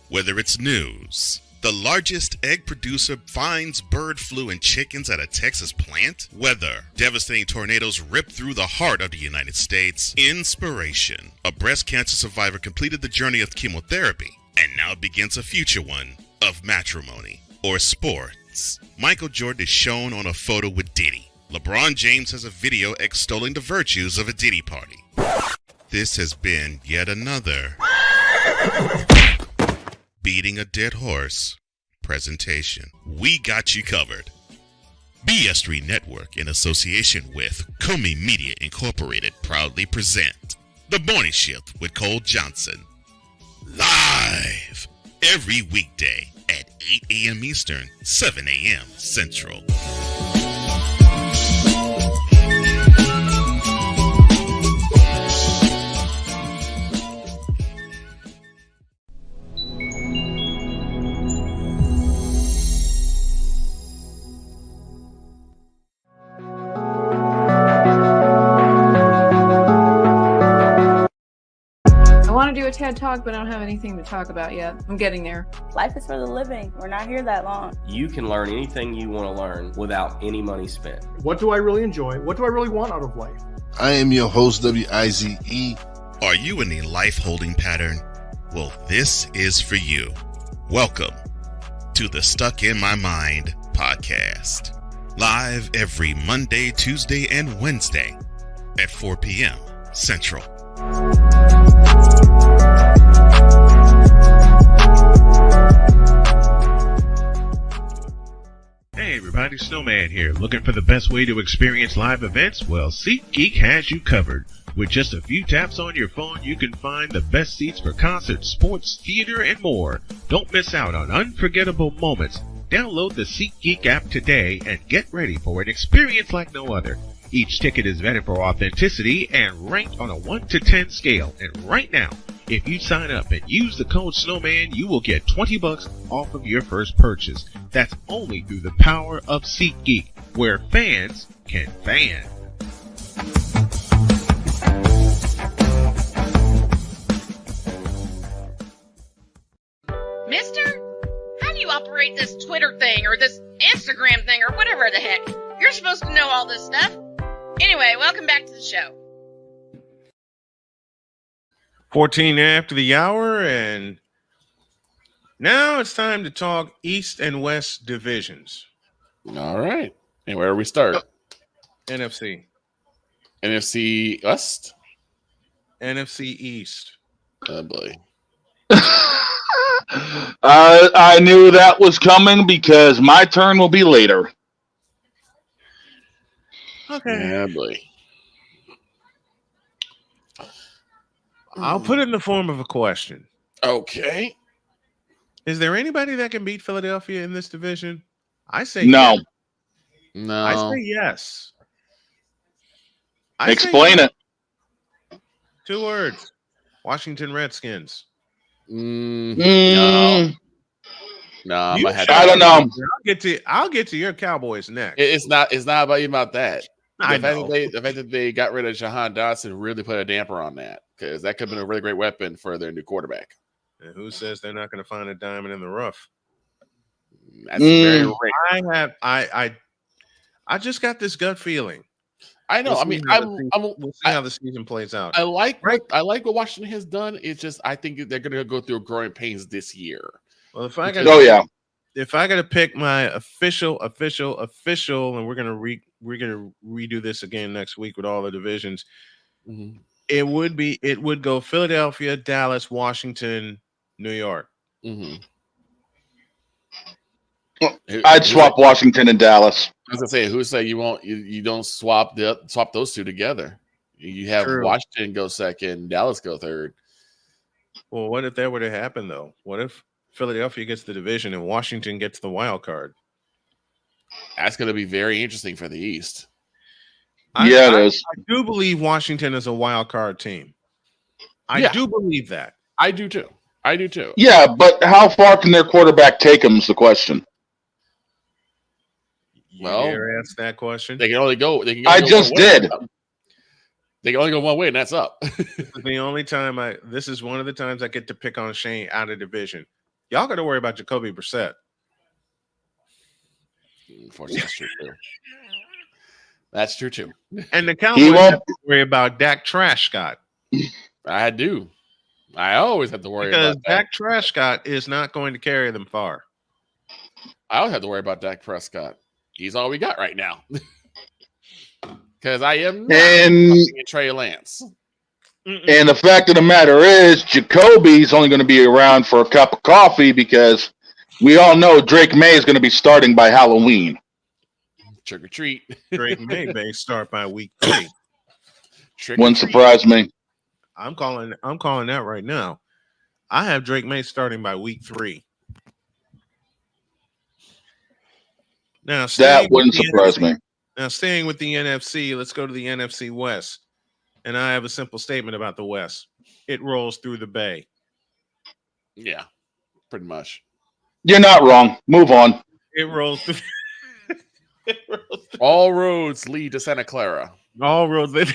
Whether it's news, the largest egg producer finds bird flu in chickens at a Texas plant, weather, devastating tornadoes rip through the heart of the United States, inspiration, a breast cancer survivor completed the journey of chemotherapy and now begins a future one of matrimony, or sports. Michael Jordan is shown on a photo with Diddy. LeBron James has a video extolling the virtues of a Diddy party. This has been yet another beating a dead horse presentation. We got you covered. BS3 Network, in association with Comey Media Incorporated, proudly present The Morning Shift with Cole Johnson. Live every weekday at 8 a.m. Eastern, 7 a.m. Central. want to do a TED Talk, but I don't have anything to talk about yet. I'm getting there. Life is for the living. We're not here that long. You can learn anything you want to learn without any money spent. What do I really enjoy? What do I really want out of life? I am your host, WIZE. Are you in a life holding pattern? Well, this is for you. Welcome to the Stuck in My Mind podcast. Live every Monday, Tuesday, and Wednesday at 4 p.m. Central. Hey everybody, Snowman here. Looking for the best way to experience live events? Well, SeatGeek has you covered. With just a few taps on your phone, you can find the best seats for concerts, sports, theater, and more. Don't miss out on unforgettable moments. Download the SeatGeek app today and get ready for an experience like no other. Each ticket is vetted for authenticity and ranked on a 1 to 10 scale. And right now, if you sign up and use the code SNOWMAN, you will get $20 off of your first purchase. That's only through the power of SeatGeek, where fans can fan. Mister, how do you operate this Twitter thing or this Instagram thing or whatever the heck? You're supposed to know all this stuff. Anyway, welcome back to the show. 14 after the hour, and now it's time to talk East and West divisions. All right. And where do we start? NFC. NFC West? NFC East. Oh, boy. I knew that was coming because my turn will be later. Okay. Yeah, boy. I'll put it in the form of a question. Okay. Is there anybody that can beat Philadelphia in this division? I say no. Yes. No. I say yes. Explain it. 2 words. Washington Redskins. No. No, I don't know. I'll get to your Cowboys next. It's not about that. The fact that they got rid of Jahan Dotson really put a damper on that, because that could have been a really great weapon for their new quarterback. And who says they're not going to find a diamond in the rough? That's very rare. I just got this gut feeling. I know. We'll see how the season plays out. I like what Washington has done. It's just I think they're going to go through growing pains this year. Well, if I got to pick my official, and we're gonna redo this again next week with all the divisions. Mm-hmm. It would go Philadelphia, Dallas, Washington, New York. Mm-hmm. I'd swap Washington and Dallas. I was gonna say, who say you don't swap those two together? You have True. Washington go second, Dallas go third. Well, what if that were to happen though? What if Philadelphia gets the division and Washington gets the wild card? That's going to be very interesting for the East. It is. I do believe Washington is a wild card team. I do believe that. I do too. Yeah, but how far can their quarterback take them is the question. You dare ask that question? They can only go. I just did. They can only go one way, and that's up. This is one of the times I get to pick on Shane out of division. Y'all got to worry about Jacoby Brissett. Unfortunately, that's true too. That's true too. And the Cowboys have to worry about Dak Prescott. I do. I always have to worry because about that. Dak Prescott is not going to carry them far. I always have to worry about Dak Prescott. He's all we got right now. Because I am not in Trey Lance. And the fact of the matter is, Jacoby's only going to be around for a cup of coffee because we all know Drake May is going to be starting by Halloween. Trick or treat. Drake may start by week 3. Wouldn't surprise me. I'm calling that right now. I have Drake May starting by week 3. Now that wouldn't surprise me. Now, staying with the NFC, let's go to the NFC West. And I have a simple statement about the West. It rolls through the Bay. Yeah, pretty much. You're not wrong. Move on. It rolls through. All roads lead to Santa Clara. All roads lead.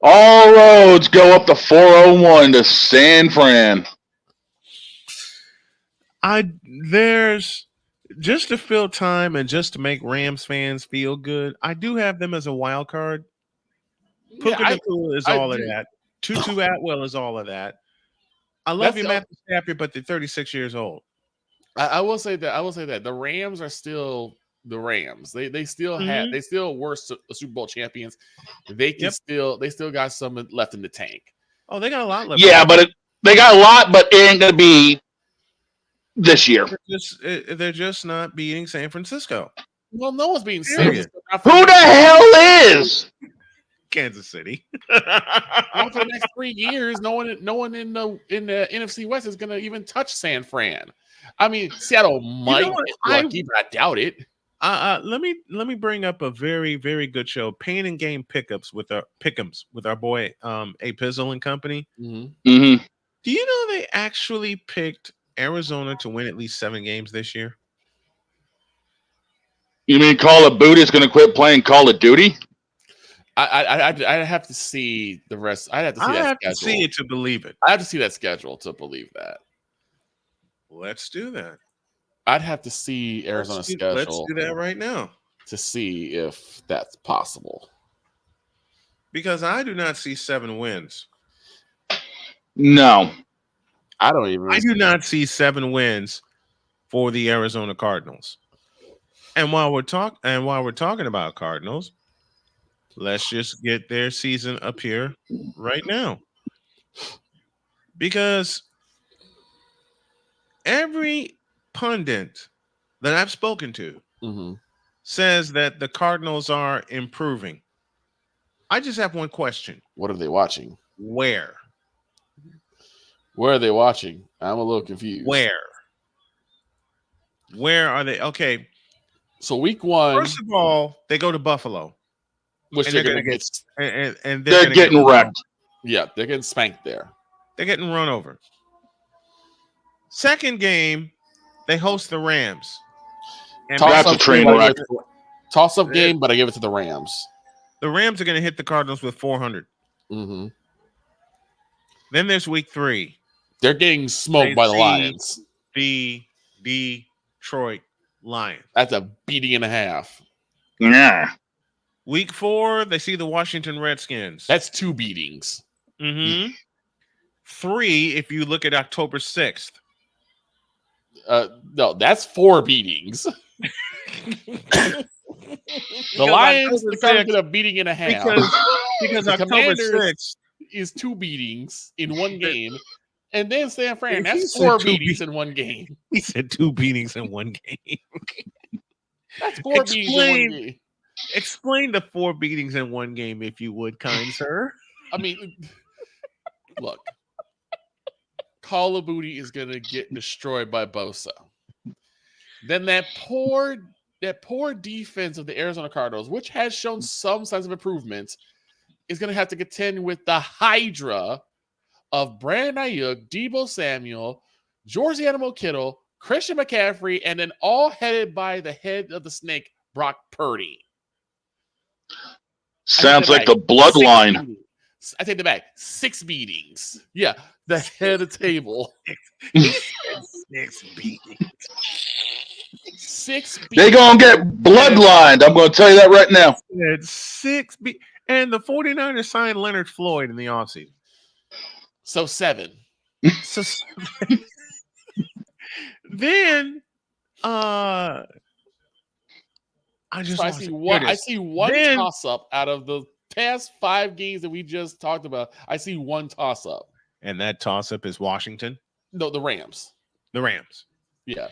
All roads go up the 401 to San Fran. There's just to fill time and just to make Rams fans feel good. I do have them as a wild card. Puka Nacua is all of that. Tutu Atwell is all of that. I love you, Matthew Stafford, but they're 36 years old. I will say that the Rams are still the Rams. They still have they still were Super Bowl champions. They can they still got some left in the tank. Oh, they got a lot left. Yeah, but they got a lot, but it ain't gonna be this year. They're just not beating San Francisco. Well, no one's beating San Francisco. Who the hell is Kansas City? For the next 3 years, no one in the NFC West is gonna even touch San Fran. I mean, Seattle might get lucky, but I doubt it. Let me bring up a very, very good show, Pain and Game Pick'ems with our boy A Pizzle and Company. Mm-hmm. Do you know they actually picked Arizona to win at least 7 games this year? You mean Call of Duty is going to quit playing Call of Duty? I'd have to see the rest. I'd have to see that schedule. To see it to believe it. I have to see that schedule to believe that. Let's do that. I'd have to see Arizona's schedule. Let's do that right now to see if that's possible. Because I do not see 7 wins. No, I don't even. I do not see 7 wins for the Arizona Cardinals. And while we're talking about Cardinals, let's just get their season up here right now. Because every pundit that I've spoken to says that the Cardinals are improving. I just have one question. What are they watching? Where are they watching? I'm a little confused. Where are they? Okay. So week 1. First of all, they go to Buffalo. Which they're going to get. And they're getting wrecked. Yeah, they're getting spanked there. They're getting run over. Second game, they host the Rams. And that's a train wreck. Toss-up game, but I give it to the Rams. The Rams are going to hit the Cardinals with 400. Mm-hmm. Then there's week 3. They're getting smoked by the Lions. The Detroit Lions. That's a beating and a half. Yeah. Week 4, they see the Washington Redskins. That's 2 beatings. Mm-hmm. 3 if you look at October 6th. No, that's 4 beatings. The Lions get a beating and a half. Because the October 6th is 2 beatings in one game. And then San Fran, that's 4 beatings in one game. He said 2 beatings in one game. That's 4 beatings in one game. Explain the 4 beatings in one game, if you would, kind sir. I mean, look. Call of Duty is going to get destroyed by Bosa. Then that poor defense of the Arizona Cardinals, which has shown some signs of improvement, is going to have to contend with the Hydra of Brandon Ayuk, Deebo Samuel, George Animal Kittle, Christian McCaffrey, and then all headed by the head of the snake, Brock Purdy. Sounds like the bloodline. I take that back. 6 beatings. Yeah, the head of the table. 6 beatings. 6 beatings. They're going to get bloodlined. I'm going to tell you that right now. It's 6 beatings. And the 49ers signed Leonard Floyd in the offseason. So 7. So 7. Then I see one toss-up out of the past 5 games that we just talked about. I see one toss-up. And that toss-up is Washington? No, the Rams. The Rams. Yeah.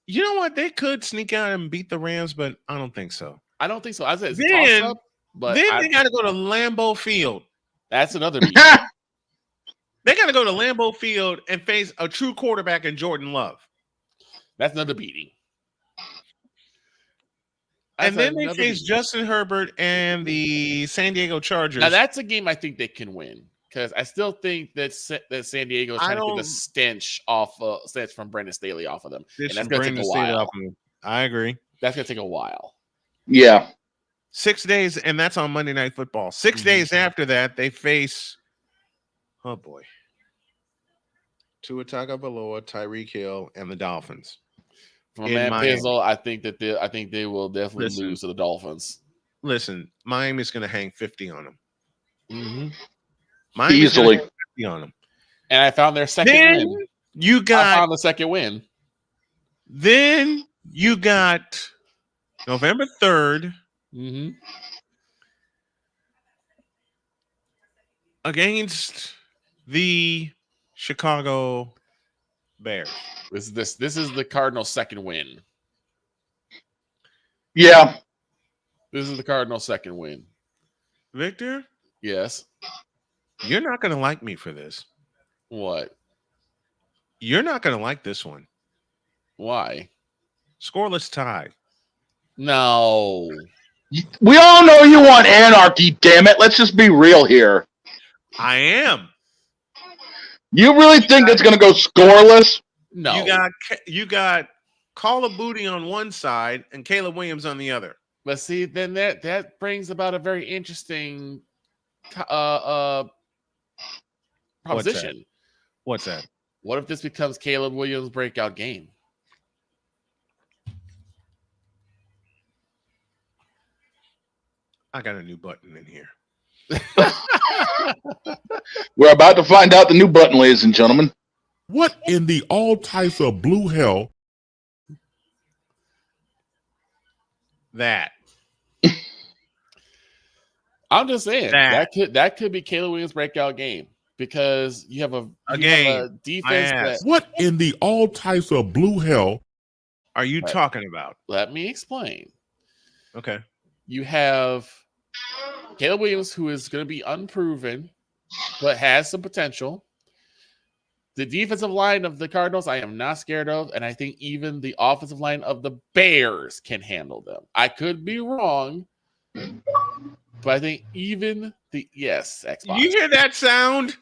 You know what? They could sneak out and beat the Rams, but I don't think so. I don't think so. I said it's a toss-up, but they got to go to Lambeau Field. That's another beat. They got to go to Lambeau Field and face a true quarterback in Jordan Love. That's another beating. And then they face Justin Herbert and the San Diego Chargers. Now, that's a game I think they can win because I still think that San Diego is trying to get the stench from Brandon Staley off of them. And that's going to take a while. I agree. That's going to take a while. Yeah. 6 days, and that's on Monday Night Football. 6 days after that, they face, oh boy, Tua Tagovailoa, Tyreek Hill, and the Dolphins. From man Pizzle, I think they will definitely lose to the Dolphins. Listen, Miami's going to hang 50 on them. Mm-hmm. Easily 50 on them. And I found their second win. I found the second win. Then you got November 3rd against the Chicago Bears. This is the Cardinals' second win. Yeah. This is the Cardinals' second win. Victor? Yes. You're not going to like me for this. What? You're not going to like this one. Why? Scoreless tie. No. We all know you want anarchy, damn it. Let's just be real here. I am. You really think it's going to go scoreless? No. You got Call of Booty on one side and Caleb Williams on the other. But see, then that brings about a very interesting proposition. What's that? What if this becomes Caleb Williams' breakout game? I got a new button in here. We're about to find out the new button, ladies and gentlemen. What in the all types of blue hell? That. I'm just saying that could be Caleb Williams' breakout game because you have a defense. What in the all types of blue hell are you talking about? Let me explain. Okay. You have Caleb Williams, who is going to be unproven, but has some potential. The defensive line of the Cardinals, I am not scared of, and I think even the offensive line of the Bears can handle them. I could be wrong, but I think even Xbox. You hear that sound?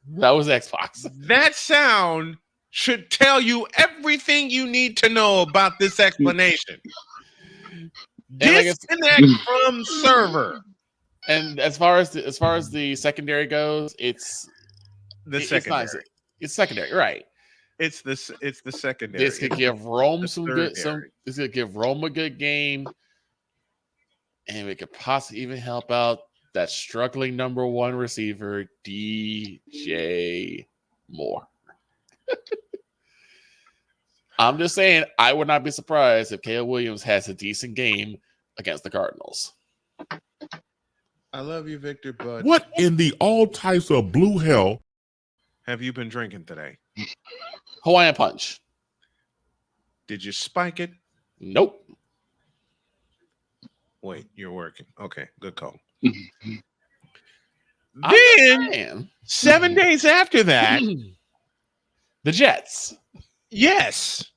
That was Xbox. That sound should tell you everything you need to know about this explanation. Disconnect from server. And as far as the secondary goes, it's secondary. Nice. It's secondary, right? It's the secondary. This could give Rome This could give Rome a good game, and it could possibly even help out that struggling number one receiver, DJ Moore. I'm just saying, I would not be surprised if Caleb Williams has a decent game against the Cardinals. I love you, Victor, but what in the all types of blue hell have you been drinking today? Hawaiian Punch. Did you spike it? Nope. Wait, you're working. Okay, good call. Then 7 days after that, the Jets. Yes,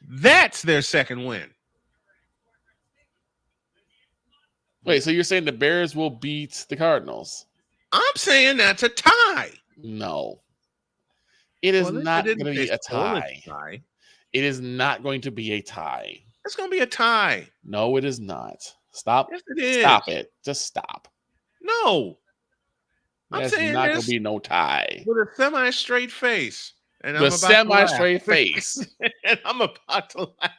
that's their second win. Wait, so you're saying the Bears will beat the Cardinals? I'm saying that's a tie. No. It is not going to be a tie. It is not going to be a tie. It's going to be a tie. No, it is not. Stop. Yes, it is. Stop it. Just stop. No. There's not going to be no tie. With a semi-straight face. And the semi-straight face. And I'm about to laugh.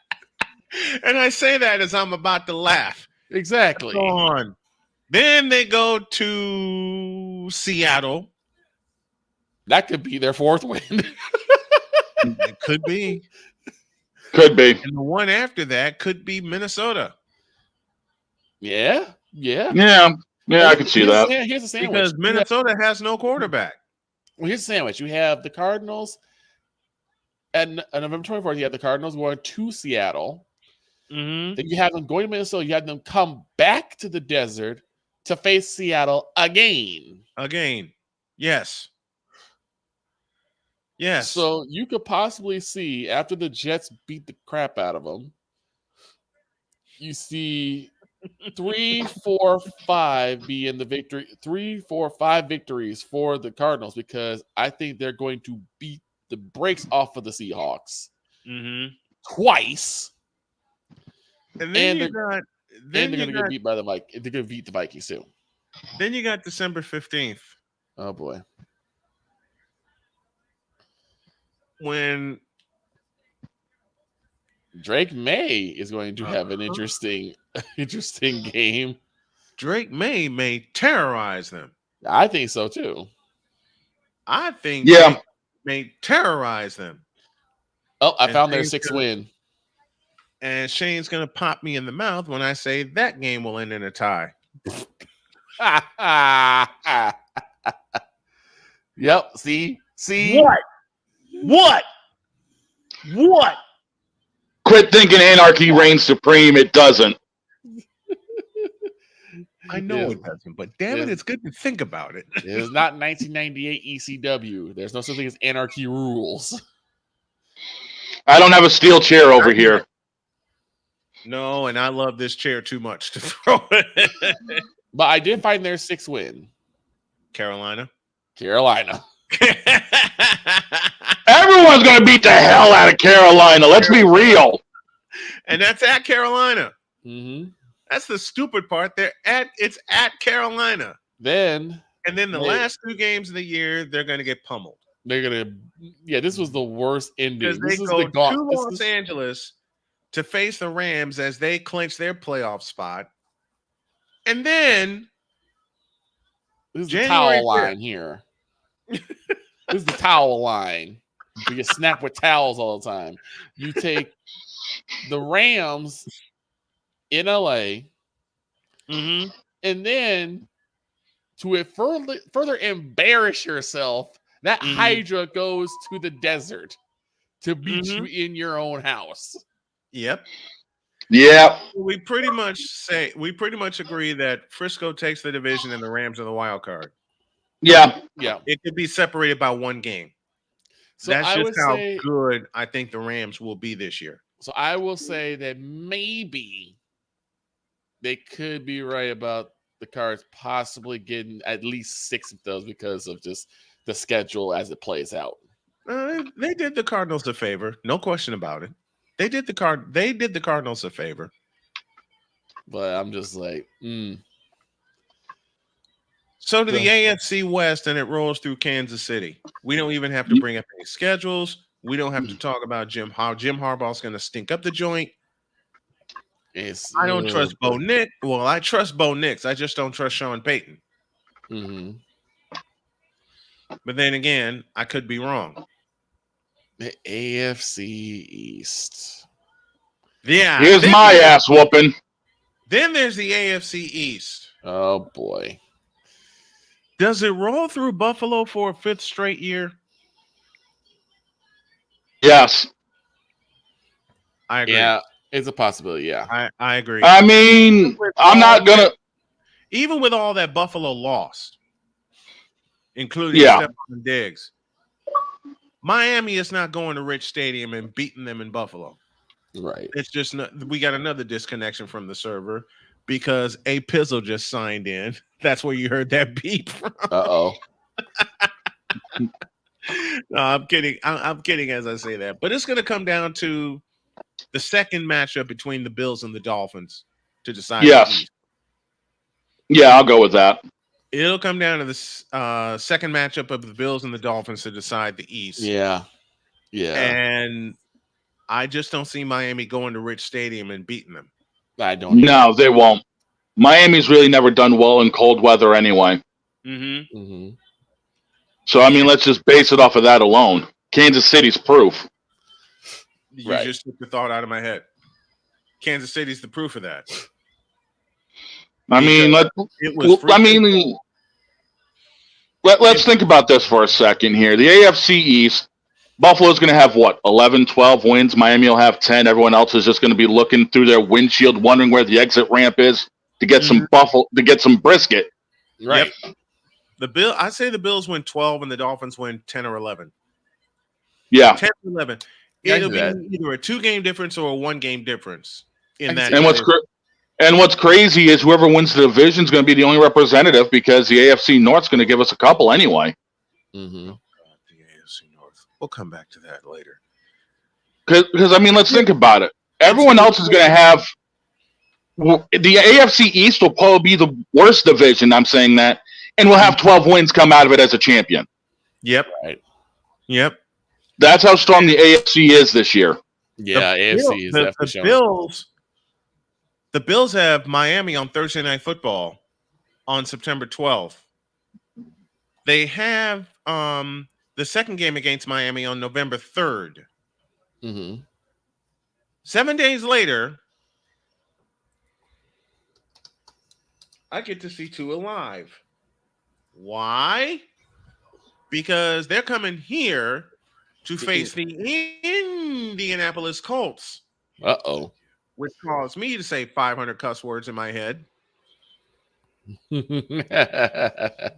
And I say that as I'm about to laugh. Exactly. Go on. Then they go to Seattle. That could be their fourth win. It could be. Could be. And the one after that could be Minnesota. Yeah. I can see that. Here's the sandwich. Because Minnesota has no quarterback. Well, here's the sandwich. You have the Cardinals. And on November 24th, you have the Cardinals going to Seattle. Mm-hmm. Then you have them going to Minnesota. You have them come back to the desert to face Seattle again. Yes. So you could possibly see after the Jets beat the crap out of them, you see 3, 4, 5 be in the victory. 3, 4, 5 victories for the Cardinals because I think they're going to beat the brakes off of the Seahawks twice. And then you got And they're going to get beat by the Vikings. They're going to beat the Vikings too. Then you got December 15th. Oh boy. When Drake May is going to have an interesting game. Drake may terrorize them. I think so too. I think Drake may terrorize them. Oh, I found their 6th win. And Shane's going to pop me in the mouth when I say that game will end in a tie. Yep. See? What? Quit thinking anarchy reigns supreme. It doesn't. I know it doesn't, but damn it, it's good to think about it. It is not 1998 ECW. There's no such thing as anarchy rules. I don't have a steel chair over here. No, and I love this chair too much to throw it. But I did find their 6th win. Carolina. Everyone's going to beat the hell out of Carolina. Let's be real. And that's at Carolina. Mm-hmm. That's the stupid part. It's at Carolina. And then the last 2 games of the year, they're going to get pummeled. They're going to, this was the worst ending. Because they go to Los Angeles to face the Rams as they clinch their playoff spot. And then this is the towel line here. This is the towel line. You get snapped with towels all the time. You take the Rams in LA, and then to further embarrass yourself, that Hydra goes to the desert to beat you in your own house. Yep. Yeah. We pretty much agree that Frisco takes the division and the Rams are the wild card. Yeah. Yeah. It could be separated by 1 game. So that's just how good I think the Rams will be this year. So I will say that maybe they could be right about the Cards possibly getting at least 6 of those because of just the schedule as it plays out. They did the Cardinals a favor, no question about it. They did the Cardinals a favor. But I'm just like, So to the AFC West, and it rolls through Kansas City. We don't even have to bring up any schedules. We don't have to talk about how Jim Harbaugh's going to stink up the joint. I don't trust Bo Nix. Well, I trust Bo Nix. I just don't trust Sean Payton. Mm-hmm. But then again, I could be wrong. The AFC East. Yeah. Here's my ass whooping. Then there's the AFC East. Oh, boy. Does it roll through Buffalo for a 5th straight year? Yes. I agree. Yeah, it's a possibility, yeah. I agree. I mean, I'm not going to. Even with all that Buffalo lost, including Stephon Diggs, Miami is not going to Rich Stadium and beating them in Buffalo. Right. It's just we got another disconnection from the server because A Pizzle just signed in. That's where you heard that beep from. Uh-oh. No, I'm kidding. I'm kidding as I say that. But it's going to come down to the second matchup between the Bills and the Dolphins to decide. Yes. Yeah, I'll go with that. It'll come down to the second matchup of the Bills and the Dolphins to decide the East. Yeah. Yeah. And I just don't see Miami going to Rich Stadium and beating them. I don't. No, they won't. Miami's really never done well in cold weather anyway. Mm-hmm. Mm-hmm. So, I mean, let's just base it off of that alone. Kansas City's proof. You just took the thought out of my head. Kansas City's the proof of that. I mean, let's think about this for a second here. The AFC East, Buffalo's going to have, 11, 12 wins. Miami will have 10. Everyone else is just going to be looking through their windshield, wondering where the exit ramp is to get some brisket. Right. Yep. I say the Bills win 12 and the Dolphins win 10 or 11. Yeah. 10 or 11. It'll be either a 2-game difference or a 1-game difference in that. And what's crazy is whoever wins the division is going to be the only representative because the AFC North's going to give us a couple anyway. Mm-hmm. The AFC North. We'll come back to that later. Because I mean, let's think about it. Everyone else is going to have the AFC East will probably be the worst division. I'm saying that, and we'll have 12 wins come out of it as a champion. Yep. Right. Yep. That's how strong the AFC is this year. Yeah, AFC is definitely showing. The Bills have Miami on Thursday Night Football on September 12th. They have the second game against Miami on November 3rd. Mm-hmm. 7 days later, I get to see Tua live. Why? Because they're coming here to face the Indianapolis Colts. Uh-oh. Which caused me to say 500 cuss words in my head. The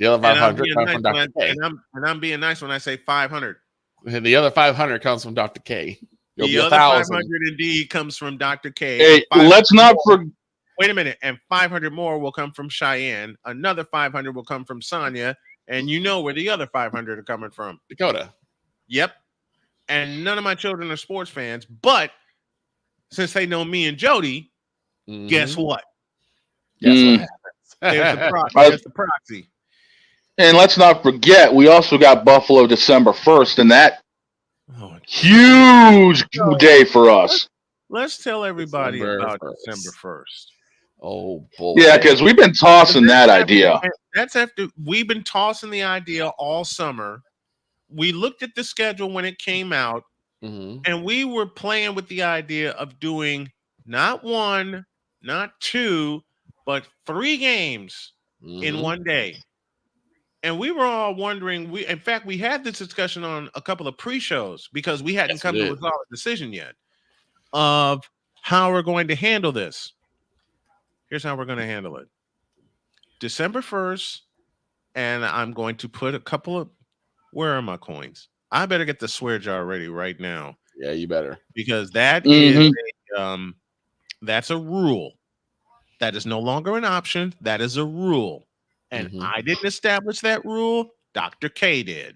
other 500 comes from Dr. K. And I'm being nice when I say 500. And the other 500 comes from Dr. K. The other 500 indeed comes from Dr. K. Hey, let's not forget. Wait a minute. And 500 more will come from Cheyenne. Another 500 will come from Sonia. And you know where the other 500 are coming from. Dakota. Yep. And none of my children are sports fans. But since they know me and Jody, guess what? Guess what happens? There's the proxy. And let's not forget, we also got Buffalo December 1st, and that huge day for us. Let's tell everybody about December 1st. Oh, boy. Yeah, because we've been tossing that idea. That's after we've been tossing the idea all summer. We looked at the schedule when it came out, and we were playing with the idea of doing not one, not two, but 3 games in one day. And we were all wondering, in fact, we had this discussion on a couple of pre-shows because we hadn't come to a solid decision yet of how we're going to handle this. Here's how we're going to handle it. December 1st, and I'm going to put a couple of, where are my coins? I better get the swear jar ready right now. Yeah, you better. Because that is that's a rule. That is no longer an option. That is a rule. And I didn't establish that rule. Dr. K did.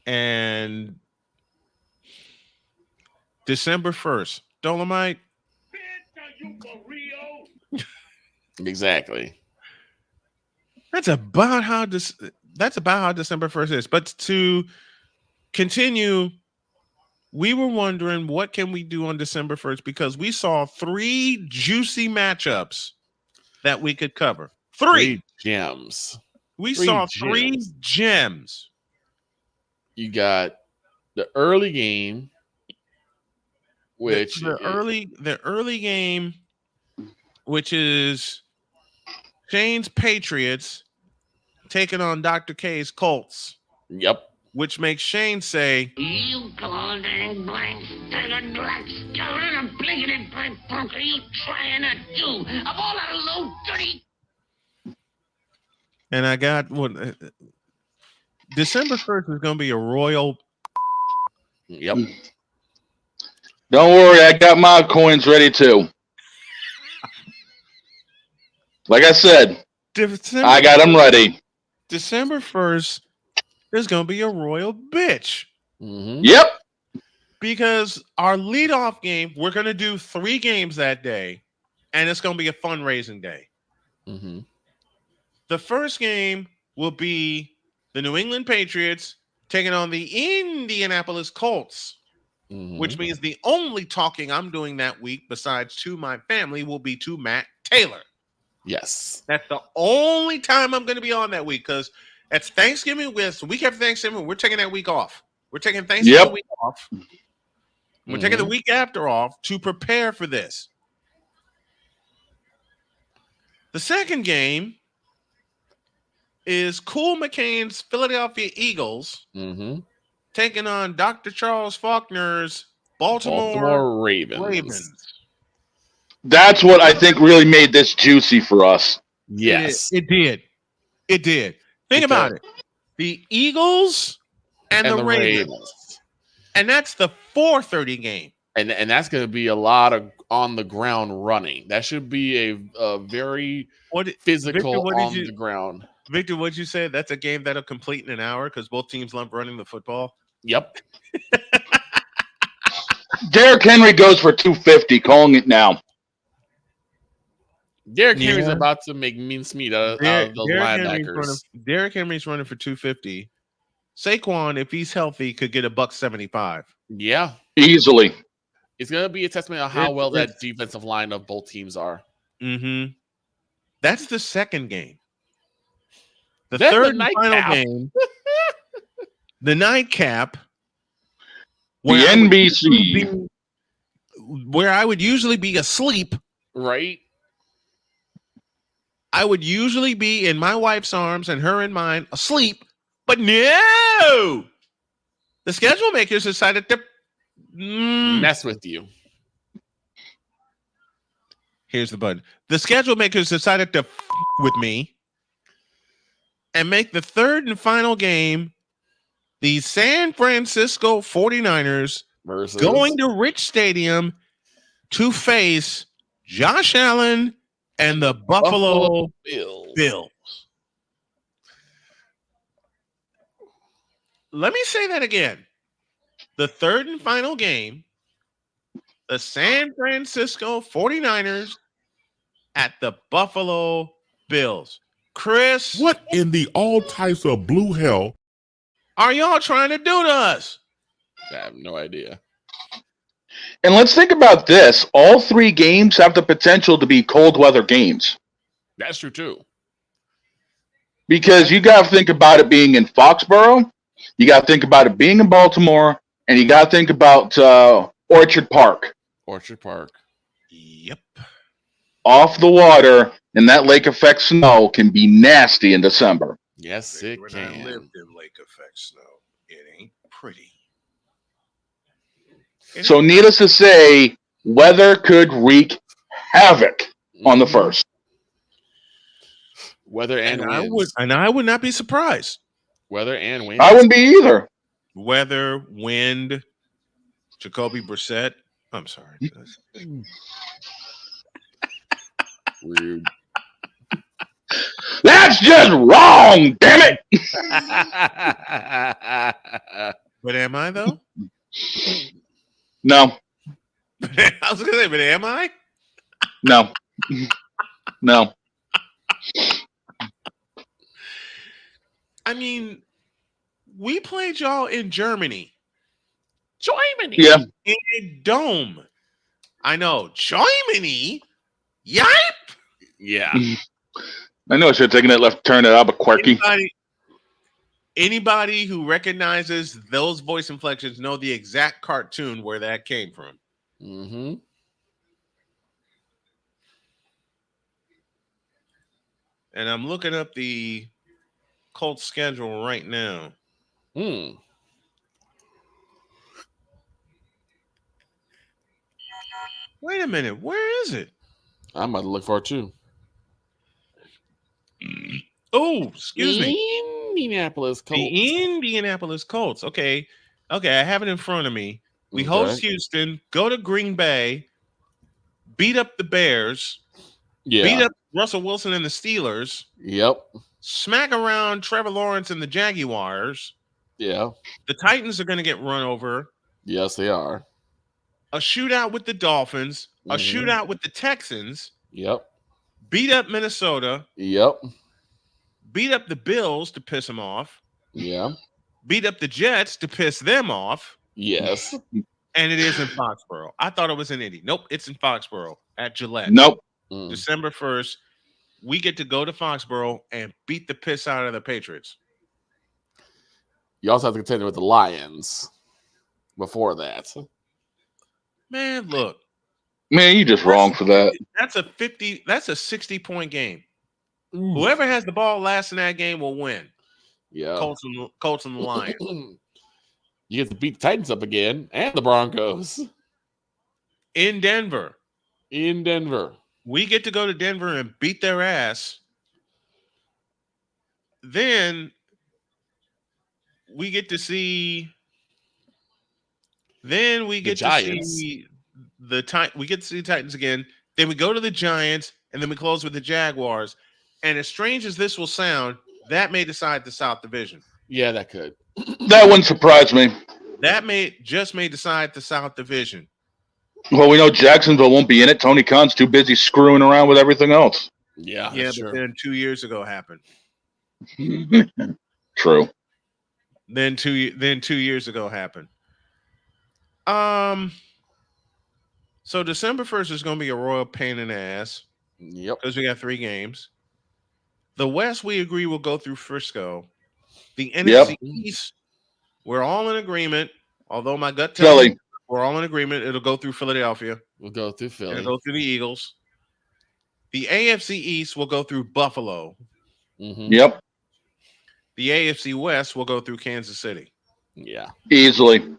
And December 1st, Dolomite. Exactly. That's about how December 1st is. But to continue, we were wondering what can we do on December 1st because we saw 3 juicy matchups that we could cover. 3 gems. We saw 3 gems. You got the early game, which the early game, which is Shane's Patriots taking on Dr. K's Colts. Yep. Which makes Shane say, "You golden blank staggered black skeleton and blinkety pipe punk are you trying to do? Of all that low dirty." And I got what December 1st is going to be a royal. Yep. Don't worry, I got my coins ready too. Like I said, I got them ready. December 1st is going to be a royal bitch. Yep. Because our leadoff game, we're going to do 3 games that day, and it's going to be a fundraising day. The first game will be the New England Patriots taking on the Indianapolis Colts, which means the only talking I'm doing that week, besides to my family, will be to Matt Taylor. Yes. That's the only time I'm going to be on that week because it's Thanksgiving. The week after Thanksgiving, we're taking that week off. We're taking Thanksgiving week off. We're taking the week after off to prepare for this. The second game is Cool McCain's Philadelphia Eagles taking on Dr. Charles Faulkner's Baltimore Ravens. That's what I think really made this juicy for us. Yes. It did. Think about it. The Eagles and the Ravens. And that's the 4:30 game. And that's going to be a lot of on the ground running. That should be a very physical Victor, on the ground. Victor, what'd you say? That's a game that'll complete in an hour because both teams love running the football. Yep. Derrick Henry goes for 250. Calling it now. Derrick Henry's about to make mincemeat out of those linebackers. Derrick Henry's running for 250. Saquon, if he's healthy, could get $175. Yeah, easily. It's gonna be a testament of how well that defensive line of both teams are. Mm-hmm. That's the second game. The third and final game. The nightcap. The NBC. Where I would usually be asleep. Right. I would usually be in my wife's arms and her in mine asleep. But no! The schedule makers decided to mess with you. Here's the button. The schedule makers decided to with me and make the third and final game the San Francisco 49ers going to Rich Stadium to face Josh Allen and the Buffalo Bills. Let me say that again. The third and final game, the San Francisco 49ers at the Buffalo Bills. Chris, what in the all types of blue hell are y'all trying to do to us? I have no idea. And let's think about this. All three games have the potential to be cold weather games. That's true, too. Because you got to think about it being in Foxborough. You got to think about it being in Baltimore. And you got to think about Orchard Park. Orchard Park. Yep. Off the water, and that lake effect snow can be nasty in December. Yes, it when can. I lived in lake effect snow, it ain't pretty. So needless to say, weather could wreak havoc on the first. Weather and winds. I would not be surprised. Weather and wind. I wouldn't be either. Weather, wind, Jacoby Brissett. I'm sorry. Rude. That's just wrong, damn it. But am I though? No. I was gonna say, but am I? No. No. I mean, we played y'all in Germany. Germany. Yeah. In a dome. I know. Germany? Yipe! Yeah. I know I should have taken that left turn at Albuquerque. Anybody who recognizes those voice inflections know the exact cartoon where that came from. Mm-hmm. And I'm looking up the Colts schedule right now. Hmm. Wait a minute. Where is it? I'm about to look for it too. Oh, excuse me. Indianapolis Colts. The Indianapolis Colts. Okay. I have it in front of me. We host Houston, go to Green Bay, beat up the Bears, beat up Russell Wilson and the Steelers. Yep. Smack around Trevor Lawrence and the Jaguars. Yeah. The Titans are going to get run over. Yes, they are. A shootout with the Dolphins. A shootout with the Texans. Yep. Beat up Minnesota. Yep. Beat up the Bills to piss them off. Yeah. Beat up the Jets to piss them off. Yes. And it is in Foxborough. I thought it was in Indy. Nope, it's in Foxborough at Gillette. Nope. December 1st. We get to go to Foxborough and beat the piss out of the Patriots. You also have to contend with the Lions before that. Man, look. Man, you just wrong for that. That's a 60-point game. Whoever has the ball last in that game will win. Yeah. Colts and the Lions. You get to beat the Titans up again and the Broncos. In Denver. We get to go to Denver and beat their ass. We get to see the Titans again. Then we go to the Giants, and then we close with the Jaguars. And as strange as this will sound, that may decide the South Division. Yeah, that could. That wouldn't surprise me. That may decide the South Division. Well, we know Jacksonville won't be in it. Tony Khan's too busy screwing around with everything else. Yeah, but then 2 years ago happened. True. Then 2 years ago happened. So December 1st is going to be a royal pain in the ass. Yep. Because we got 3 games. The West, we agree, will go through Frisco. The NFC East, we're all in agreement. Although my gut tells me we're all in agreement. It'll go through Philadelphia. We'll go through Philly. It'll go through the Eagles. The AFC East will go through Buffalo. Mm-hmm. Yep. The AFC West will go through Kansas City. Yeah. Easily.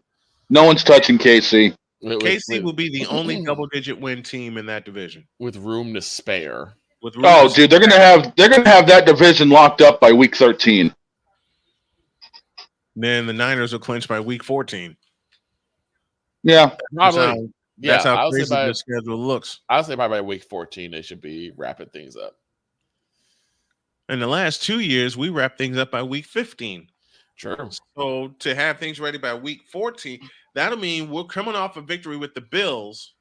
No one's touching KC. KC will be the only double-digit win team in that division. With room to spare. Dude, they're gonna have that division locked up by week 13. Then the Niners will clinch by week 14. Yeah. That's how crazy the schedule looks. I'll say by week 14 they should be wrapping things up. In the last 2 years, we wrap things up by week 15. Sure. So to have things ready by week 14, that'll mean we're coming off a victory with the Bills.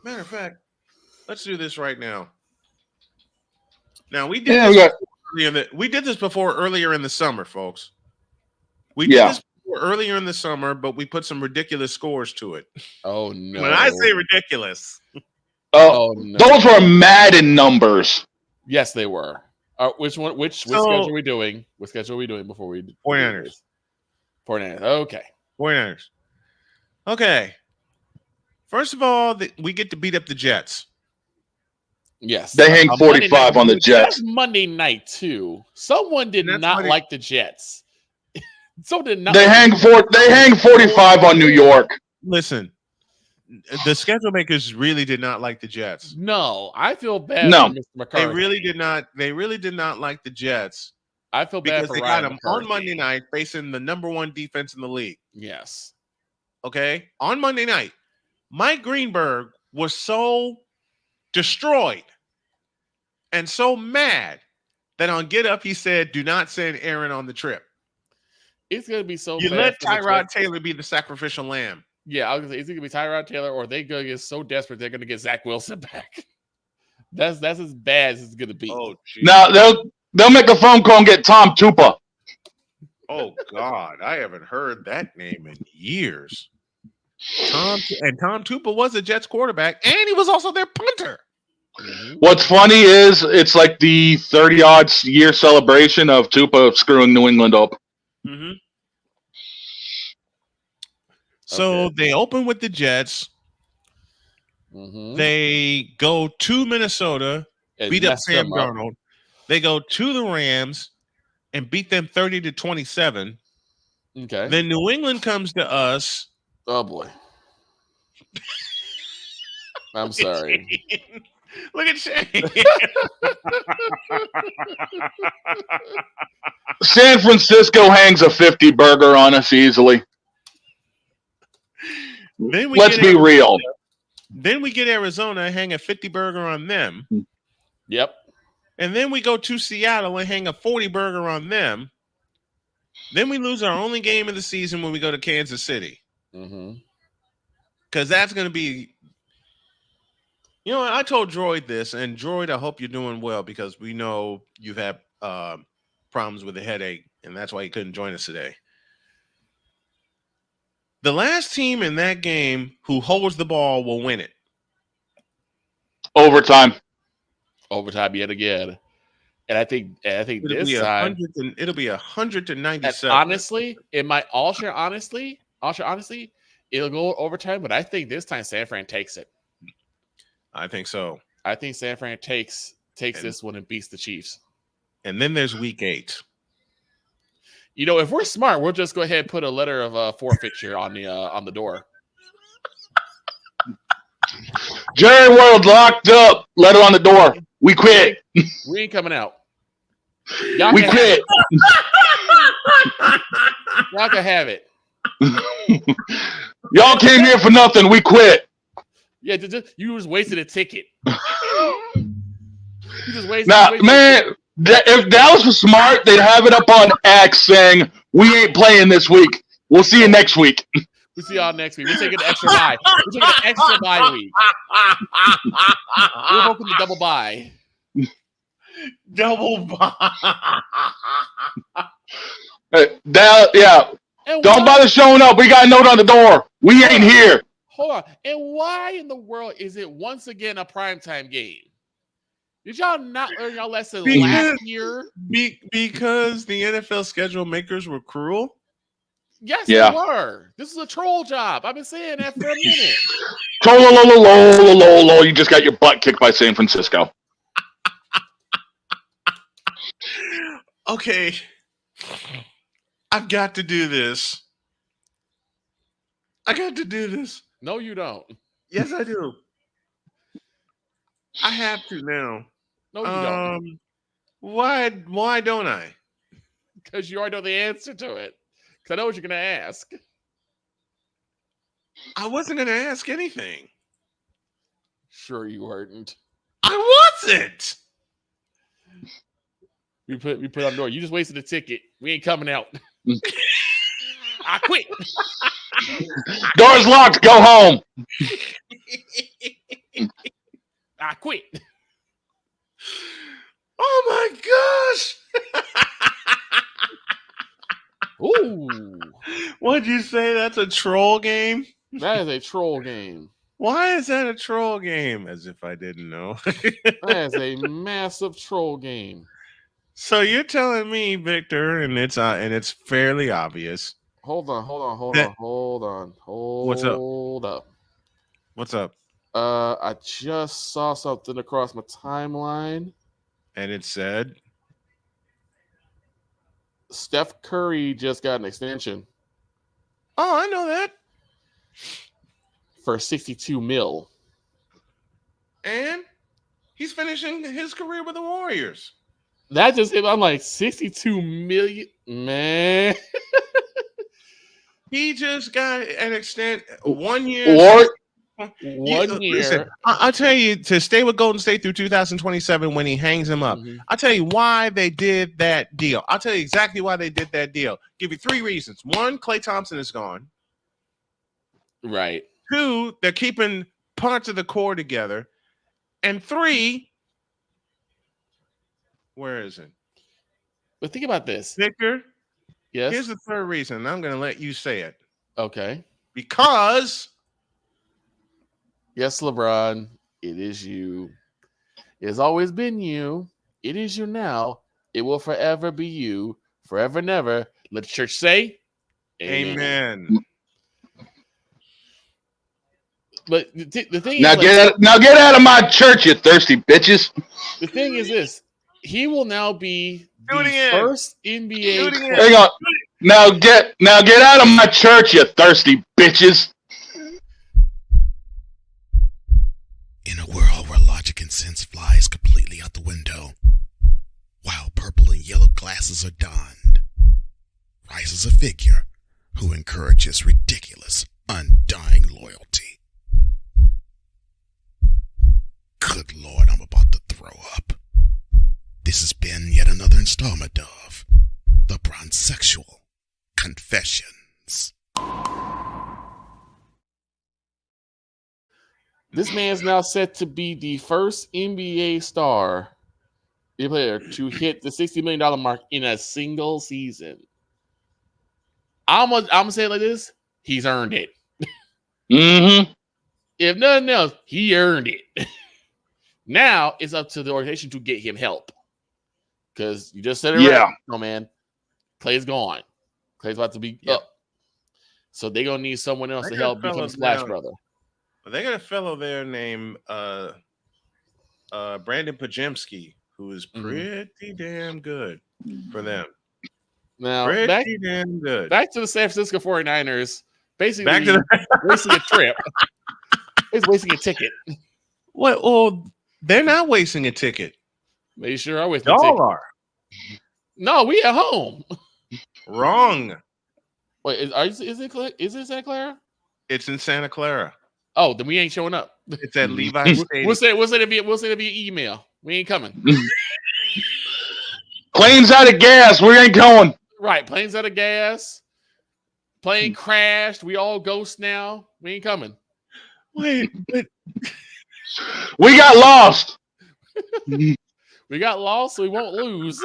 Matter of fact, let's do this right now. Now we did this before earlier in the summer, folks. We did this before earlier in the summer, but we put some ridiculous scores to it. Oh no! When I say ridiculous, no. Those were Madden numbers. Yes, they were. Which schedule are we doing? What schedule are we doing before we? 49ers. 49ers. Okay. 49ers. Okay. First of all, we get to beat up the Jets. Yes. They hang 45 on the Jets. That's Monday night too. Someone did not like the Jets. So did not. They hang 45 on New York. Listen, the schedule makers really did not like the Jets. No, I feel bad for Mr. McCarthy. They really did not. They really did not like the Jets. I feel bad because they got them on Monday night facing the number 1 defense in the league. Yes. Okay. On Monday night, Mike Greenberg was so destroyed and so mad that on Get Up he said, "Do not send Aaron on the trip." It's gonna be so. You let Tyrod Taylor be the sacrificial lamb. Yeah, I was gonna say it's gonna be Tyrod Taylor, or they're gonna get so desperate they're gonna get Zach Wilson back. That's as bad as it's gonna be. Oh, geez. Now they'll make a phone call and get Tom Tupa. Oh God, I haven't heard that name in years. Tom Tupa was a Jets quarterback, and he was also their punter. Mm-hmm. What's funny is it's like the 30-odd year celebration of Tupa screwing New England up. Mm-hmm. So they open with the Jets. Mm-hmm. They go to Minnesota, beat up Sam Darnold. They go to the Rams and beat them 30-27. Okay. Then New England comes to us. Oh boy. I'm sorry. Look at Shane. San Francisco hangs a 50 burger on us easily. Let's be real. Then we get Arizona, hang a 50 burger on them. Yep. And then we go to Seattle and hang a 40 burger on them. Then we lose our only game of the season when we go to Kansas City. Mm-hmm. Because that's going to be, you know, I told Droid this, and Droid, I hope you're doing well because we know you've had problems with a headache, and that's why you couldn't join us today. The last team in that game who holds the ball will win it. Overtime yet again. And I think this time it'll be 197. Honestly, it might honestly, it'll go overtime, but I think this time San Fran takes it. I think so. I think San Fran takes this one and beats the Chiefs. And then there's week 8. You know, if we're smart, we'll just go ahead and put a letter of forfeiture on the door. Jerry World locked up. Letter on the door. We quit. We ain't coming out. We quit. Y'all can have it. Y'all came here for nothing. We quit. Yeah, you just wasted a ticket. You just wasted. Man, if Dallas was smart, they'd have it up on X saying we ain't playing this week. We'll see you next week. We'll see y'all next week. We're taking an extra bye. We're taking an extra bye week. We're hoping to double bye. Double bye. Yeah. And Don't bother showing up. We got a note on the door. We ain't here. Hold on. And why in the world is it once again a primetime game? Did y'all not learn y'all lesson last year? Because the NFL schedule makers were cruel? Yes, they were. This is a troll job. I've been saying that for a minute. Troll, you just got your butt kicked by San Francisco. Okay. I've got to do this. No, you don't. Yes, I do. I have to now. No, you don't. Why don't I? Because you already know the answer to it. Because I know what you're going to ask. I wasn't going to ask anything. Sure you weren't. I wasn't. We put on the door. You just wasted a ticket. We ain't coming out. I quit. Door's locked. Go home. I quit. Oh my gosh. Ooh. What'd you say? That's a troll game? That is a troll game. Why is that a troll game? As if I didn't know. That is a massive troll game. So you're telling me, Victor, and it's fairly obvious. Hold on. What's up? I just saw something across my timeline. And it said Steph Curry just got an extension. Oh, I know that. For $62 million. And he's finishing his career with the Warriors. That just hit. I'm like, $62 million, man. He just got an extent 1 year. One year. Listen, I'll tell you, to stay with Golden State through 2027 when he hangs him up. Mm-hmm. I'll tell you why they did that deal. I'll tell you exactly why they did that deal. Give you 3 reasons. 1, Klay Thompson is gone. Right. 2, they're keeping parts of the core together. And 3, where is it? But think about this. Victor? Yes. Here's the 3rd reason, and I'm going to let you say it. Okay. Because... Yes, LeBron, it is you. It has always been you. It is you now. It will forever be you. Forever and ever. Let the church say, Amen. But the thing now is... Now get out of my church, you thirsty bitches. The thing is this. He will now be the first NBA... Hang on. Now get out of my church, you thirsty bitches. In a world where logic and sense flies completely out the window, while purple and yellow glasses are donned, rises a figure who encourages ridiculous, undying loyalty. Good Lord, I'm about to throw up. This has been yet another installment of The Bronzexual Confessions. This man's now set to be the first NBA star player to hit the $60 million mark in a single season. I'm gonna say it like this: he's earned it. Mm-hmm. If nothing else, he earned it. Now it's up to the organization to get him help, because you just said it right. No, man, Clay's gone. Clay's about to be up, so they're gonna need someone else to help become a splash brother. They got a fellow there named Brandon Pajemski, who is pretty damn good for them. Now, damn good. Back to the San Francisco 49ers. Basically, wasting a trip. It's wasting a ticket. What? Well, they're not wasting a ticket. They sure are wasting a ticket. Y'all are. No, we at home. Wrong. Wait, is it Santa Clara? It's in Santa Clara. Oh, then we ain't showing up. It's at Levi Stadium. We'll say it via email. We ain't coming. Plane's out of gas. We ain't going. Right, plane's out of gas. Plane crashed. We all ghosts now. We ain't coming. Wait. We got lost. We got lost, so we won't lose.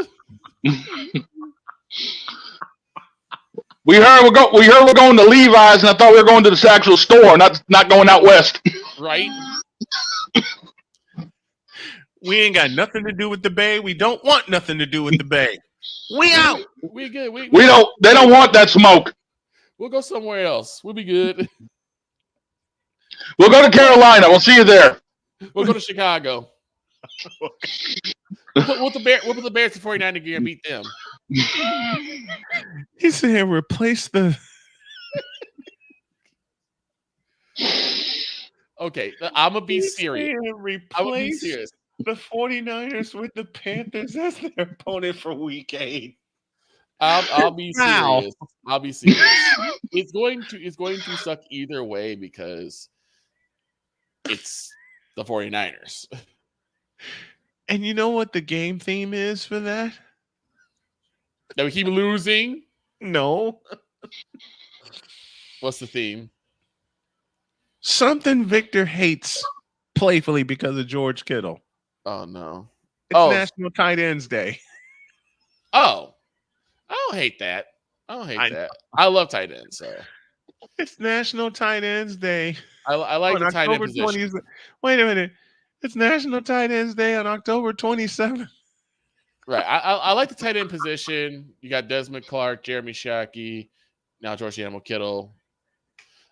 We heard we're going to Levi's, and I thought we were going to this actual store, not going out west. Right? We ain't got nothing to do with the Bay. We don't want nothing to do with the Bay. We out. We good. We don't. They don't want that smoke. We'll go somewhere else. We'll be good. We'll go to Carolina. We'll see you there. We'll go to Chicago. We'll put the Bears to 49 again and beat them. He said replace the. Okay, I'm gonna be serious. Replace the 49ers with the Panthers as their opponent for Week 8. I'll be serious. I'll be serious. It's going to suck either way because it's the 49ers. And you know what the game theme is for that? That we keep losing? No. What's the theme? Something Victor hates playfully because of George Kittle. Oh, no. It's National Tight Ends Day. Oh. I don't hate that. That. I love tight ends, so. It's National Tight Ends Day. I like the tight end position. Wait a minute. It's National Tight Ends Day on October 27th. Right. I like the tight end position. You got Desmond Clark, Jeremy Shockey, now George Animal Kittle.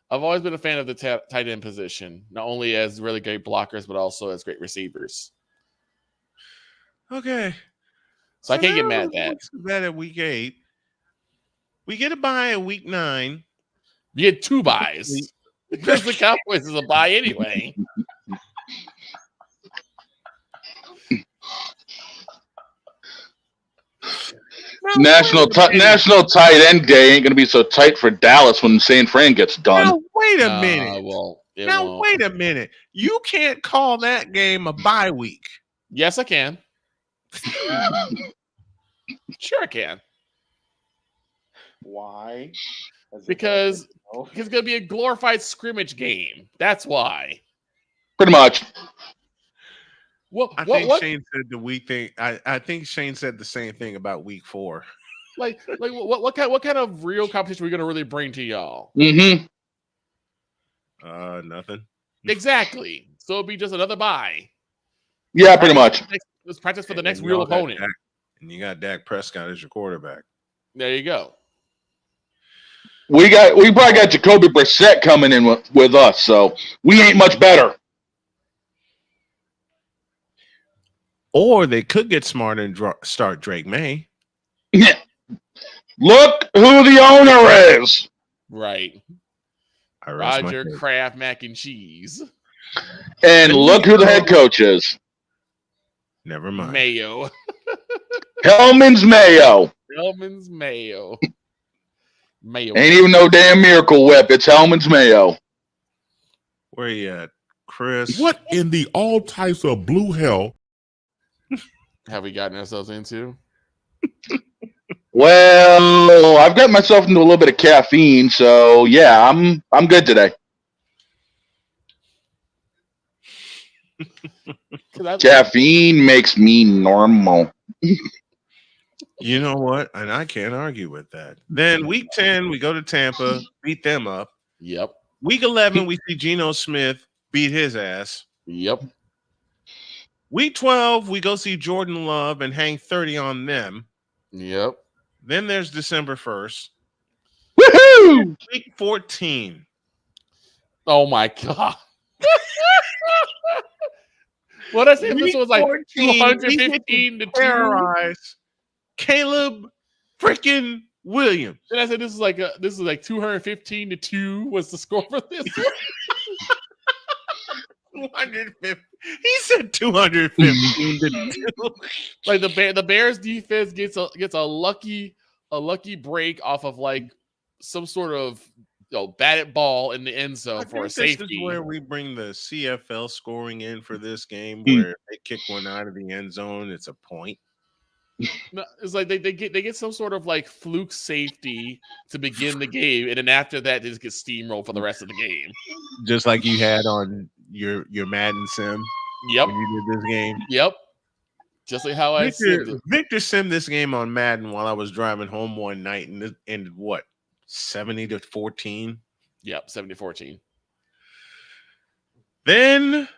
I've always been a fan of the tight end position, not only as really great blockers, but also as great receivers. Okay. So I can't get mad at that. That at Week 8. We get a bye at Week 9. You get 2 buys. Because the Cowboys is a bye anyway. National tight end day ain't gonna be so tight for Dallas when San Fran gets done. Now wait a minute. It won't. Wait a minute. You can't call that game a bye week. Yes, I can. Sure, I can. Why? Because it's going to be a glorified scrimmage game. That's why. Pretty much. I think Shane said the week thing. I think Shane said the same thing about Week 4. What kind of real competition are we going to really bring to y'all? Mm-hmm. Nothing. Exactly. So it'll be just another bye. Yeah, pretty much. Let's practice for the next real opponent. And you got Dak Prescott as your quarterback. There you go. We probably got Jacoby Brissett coming in with us, so we ain't much better. Or they could get smart and start Drake May. Look who the owner is. Right. Roger Kraft mac and cheese. And look who the head coach is. Never mind. Mayo. Hellman's Mayo. Hellman's Mayo. Mayo. Ain't even no damn Miracle Whip. It's Hellman's Mayo. Where you at, Chris? What in the all types of blue hell have we gotten ourselves into? Well, I've got myself into a little bit of caffeine, so yeah, I'm good today. Caffeine makes me normal. You know what? And I can't argue with that. Then Week 10, we go to Tampa, beat them up. Yep. Week 11, we see Geno Smith beat his ass. Yep. Week 12, we go see Jordan Love and hang 30 on them. Yep. Then there's December 1st. Woohoo! Week 14. Oh my God. What I said, this was like 215 to 2. Caleb freaking Williams. And I said this is like 215 to 2 was the score for this one. 250. He said 215 to 2. Like the Bears defense gets a lucky break off of like some sort of batted ball in the end zone for a safety. This is where we bring the CFL scoring in for this game, where they kick one out of the end zone, it's a point. No, it's like they get some sort of like fluke safety to begin the game, and then after that, they just get steamrolled for the rest of the game. Just like you had on your Madden sim. Yep. When you did this game. Yep. Just like how I simmed it. Victor simmed this game on Madden while I was driving home one night, and it ended what, 70-14. Yep, 70-14. Then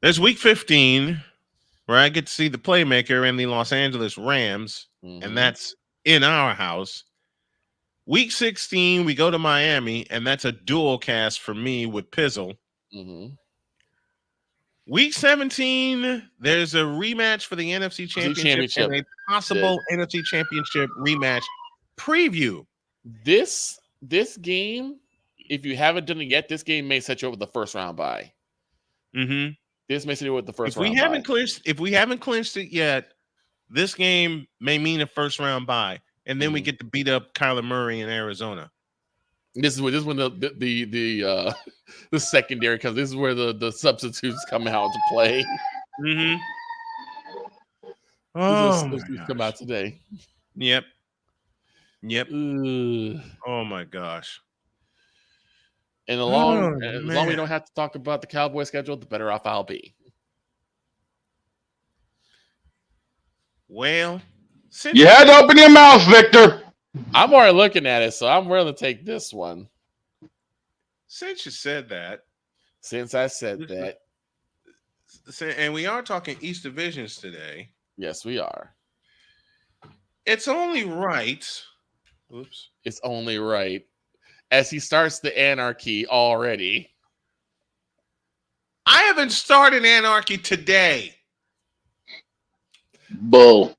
there's week 15, where I get to see the playmaker and the Los Angeles Rams, and that's in our house. Week 16, we go to Miami, and that's a dual cast for me with Pizzle. Week 17, there's a rematch for the NFC Championship and a possible NFC Championship rematch preview. This game, if you haven't done it yet, this game may set you up with the first round bye. This may set you up with the first round bye. If we haven't clinched it yet, this game may mean a first round bye, and then we get to beat up Kyler Murray in Arizona. This is when the secondary comes. This is where the substitutes come out to play. Substitutes come out today. Yep. Oh my gosh. And as long as we don't have to talk about the Cowboy schedule, the better off I'll be. Well, you had to open your mouth, Victor. I'm already looking at it, so I'm willing to take this one. Since you said that. Since I said that. And we are talking East Divisions today. Yes, we are. It's only right. Oops. It's only right. As he starts the anarchy already. I haven't started anarchy today. Bull.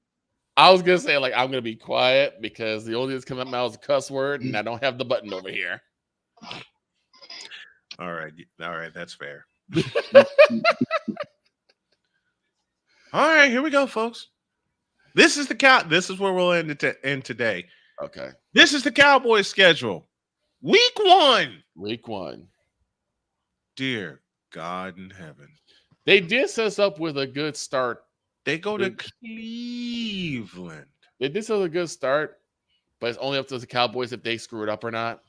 I was gonna say, like, I'm gonna be quiet because the only thing that's coming out of my mouth is a cuss word, and I don't have the button over here. All right, that's fair. All right, here we go, folks. This is where we'll end today. Okay. This is the Cowboys schedule. Week 1. Week 1. Dear God in heaven. They did set us up with a good start. They go to Cleveland. They did set us a good start, but it's only up to the Cowboys if they screw it up or not.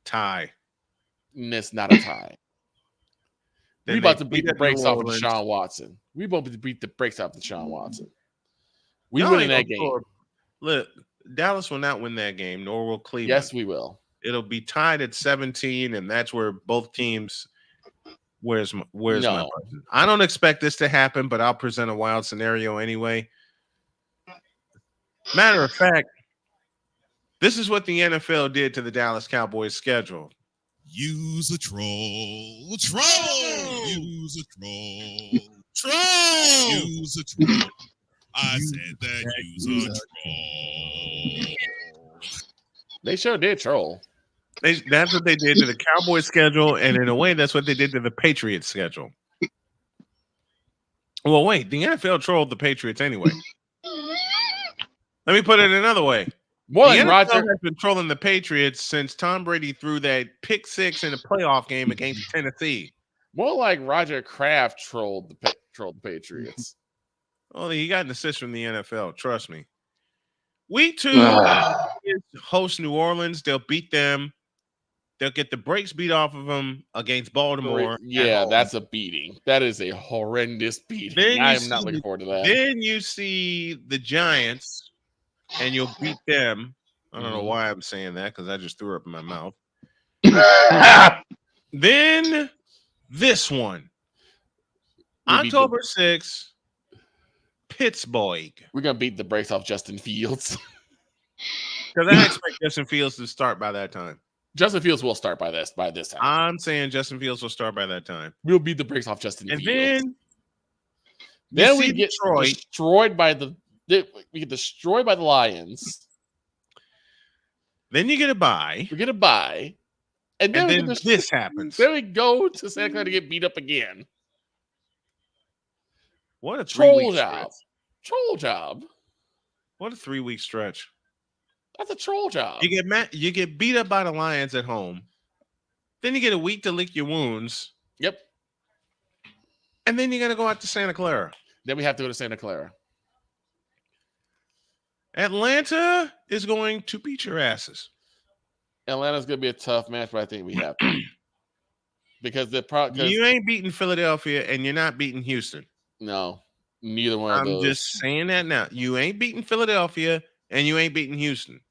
Tie. And it's not a tie. We about to beat the brakes off of Deshaun Watson. We about to beat the brakes off of Deshaun Watson. We win that game. Look, Dallas will not win that game, nor will Cleveland. Yes, we will. It'll be tied at 17, and that's where both teams. Where's my button? I don't expect this to happen, but I'll present a wild scenario anyway. Matter of fact, this is what the NFL did to the Dallas Cowboys schedule. Use a troll. Use a troll. Use a troll. I said that use a troll. They sure did troll. That's what they did to the Cowboys schedule, and in a way, that's what they did to the Patriots schedule. Well, wait, the NFL trolled the Patriots anyway. Let me put it another way. More the like NFL Roger has been trolling the Patriots since Tom Brady threw that pick 6 in a playoff game against Tennessee. More like Roger Kraft trolled the Patriots. Oh, he got an assist from the NFL. Trust me. Week 2 is host New Orleans. They'll beat them. They'll get the brakes beat off of them against Baltimore. Yeah, that's a beating. That is a horrendous beating. I am not looking forward to that. Then you see the Giants, and you'll beat them. I don't know why I'm saying that because I just threw up in my mouth. Then this one, October 6th, Pittsburgh. We're gonna beat the brakes off Justin Fields because I expect Justin Fields to start by that time. Justin Fields will start by this time. I'm saying Justin Fields will start by that time. We'll beat the brakes off Justin Fields. And then we get destroyed by the Lions. Then you get a bye. We get a bye. And then this happens. Then we go to Santa Clara to get beat up again. What a troll job. Troll job. What a 3-week stretch. That's a troll job. You get beat up by the Lions at home. Then you get a week to lick your wounds. Yep. And then you got to go out to Santa Clara. Then we have to go to Santa Clara. Atlanta is going to beat your asses. Atlanta's going to be a tough match, but I think we have because you ain't beating Philadelphia and you're not beating Houston. No, neither one of those. I'm just saying that now. You ain't beating Philadelphia and you ain't beating Houston.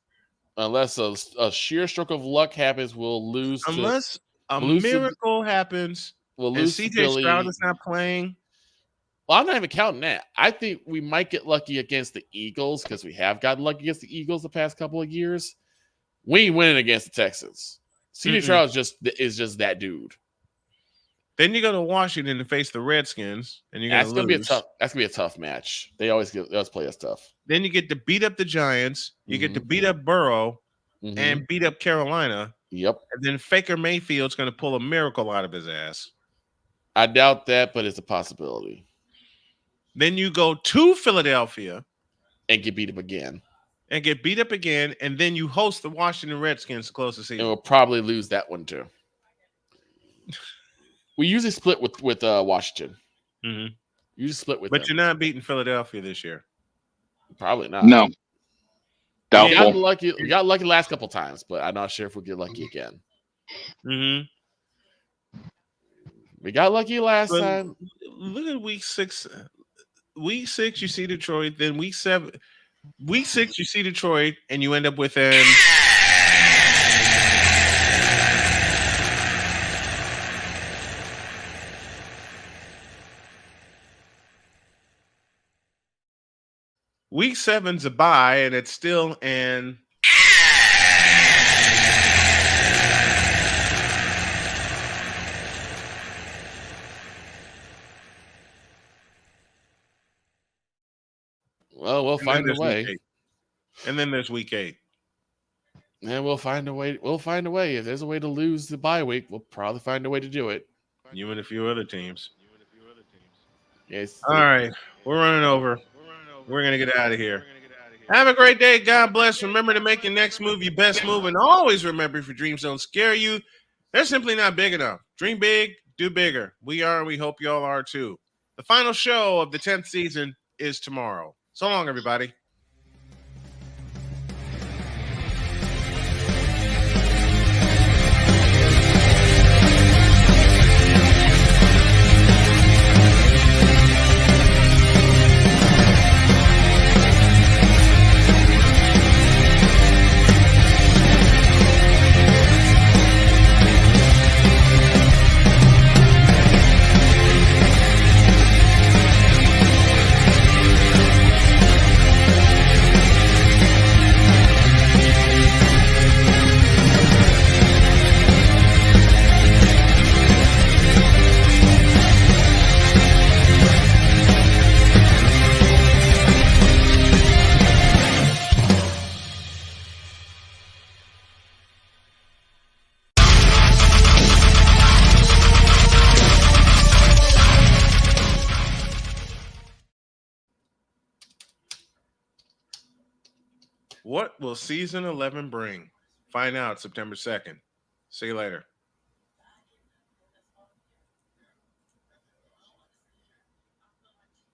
Unless a sheer stroke of luck happens, we'll lose. Unless a miracle happens, we'll and lose. CJ Stroud is not playing. Well, I'm not even counting that. I think we might get lucky against the Eagles because we have gotten lucky against the Eagles the past couple of years. We ain't winning against the Texans. CJ Stroud is just that dude. Then you go to Washington to face the Redskins, and you're going to lose. That's gonna be a tough match. They always play us tough. Then you get to beat up the Giants. You get to beat up Burrow and beat up Carolina. Yep. And then Faker Mayfield's going to pull a miracle out of his ass. I doubt that, but it's a possibility. Then you go to Philadelphia and get beat up again. And then you host the Washington Redskins to close the season. And we'll probably lose that one too. We usually split with Washington. Mm-hmm. You just split with But them. You're not beating Philadelphia this year. Probably not. No. Doubtful. We got lucky last couple times, but I'm not sure if we'll get lucky again. Mm-hmm. We got lucky last time. Look at week 6. Week 6, you see Detroit. Then week 7. Week 6, you see Detroit, and you end up with an. Week 7's a bye, and it's still an. Well, we'll find a way. And then there's week 8. And we'll find a way. We'll find a way. If there's a way to lose the bye week, we'll probably find a way to do it. You and a few other teams. Yes. All right. We're running over. We're going to get out of here. Have a great day. God bless. Remember to make your next move your best move. And always remember, if your dreams don't scare you, they're simply not big enough. Dream big, do bigger. We are, and we hope you all are too. The final show of the 10th season is tomorrow. So long, everybody. What will season 11 bring? Find out September 2nd. See you later.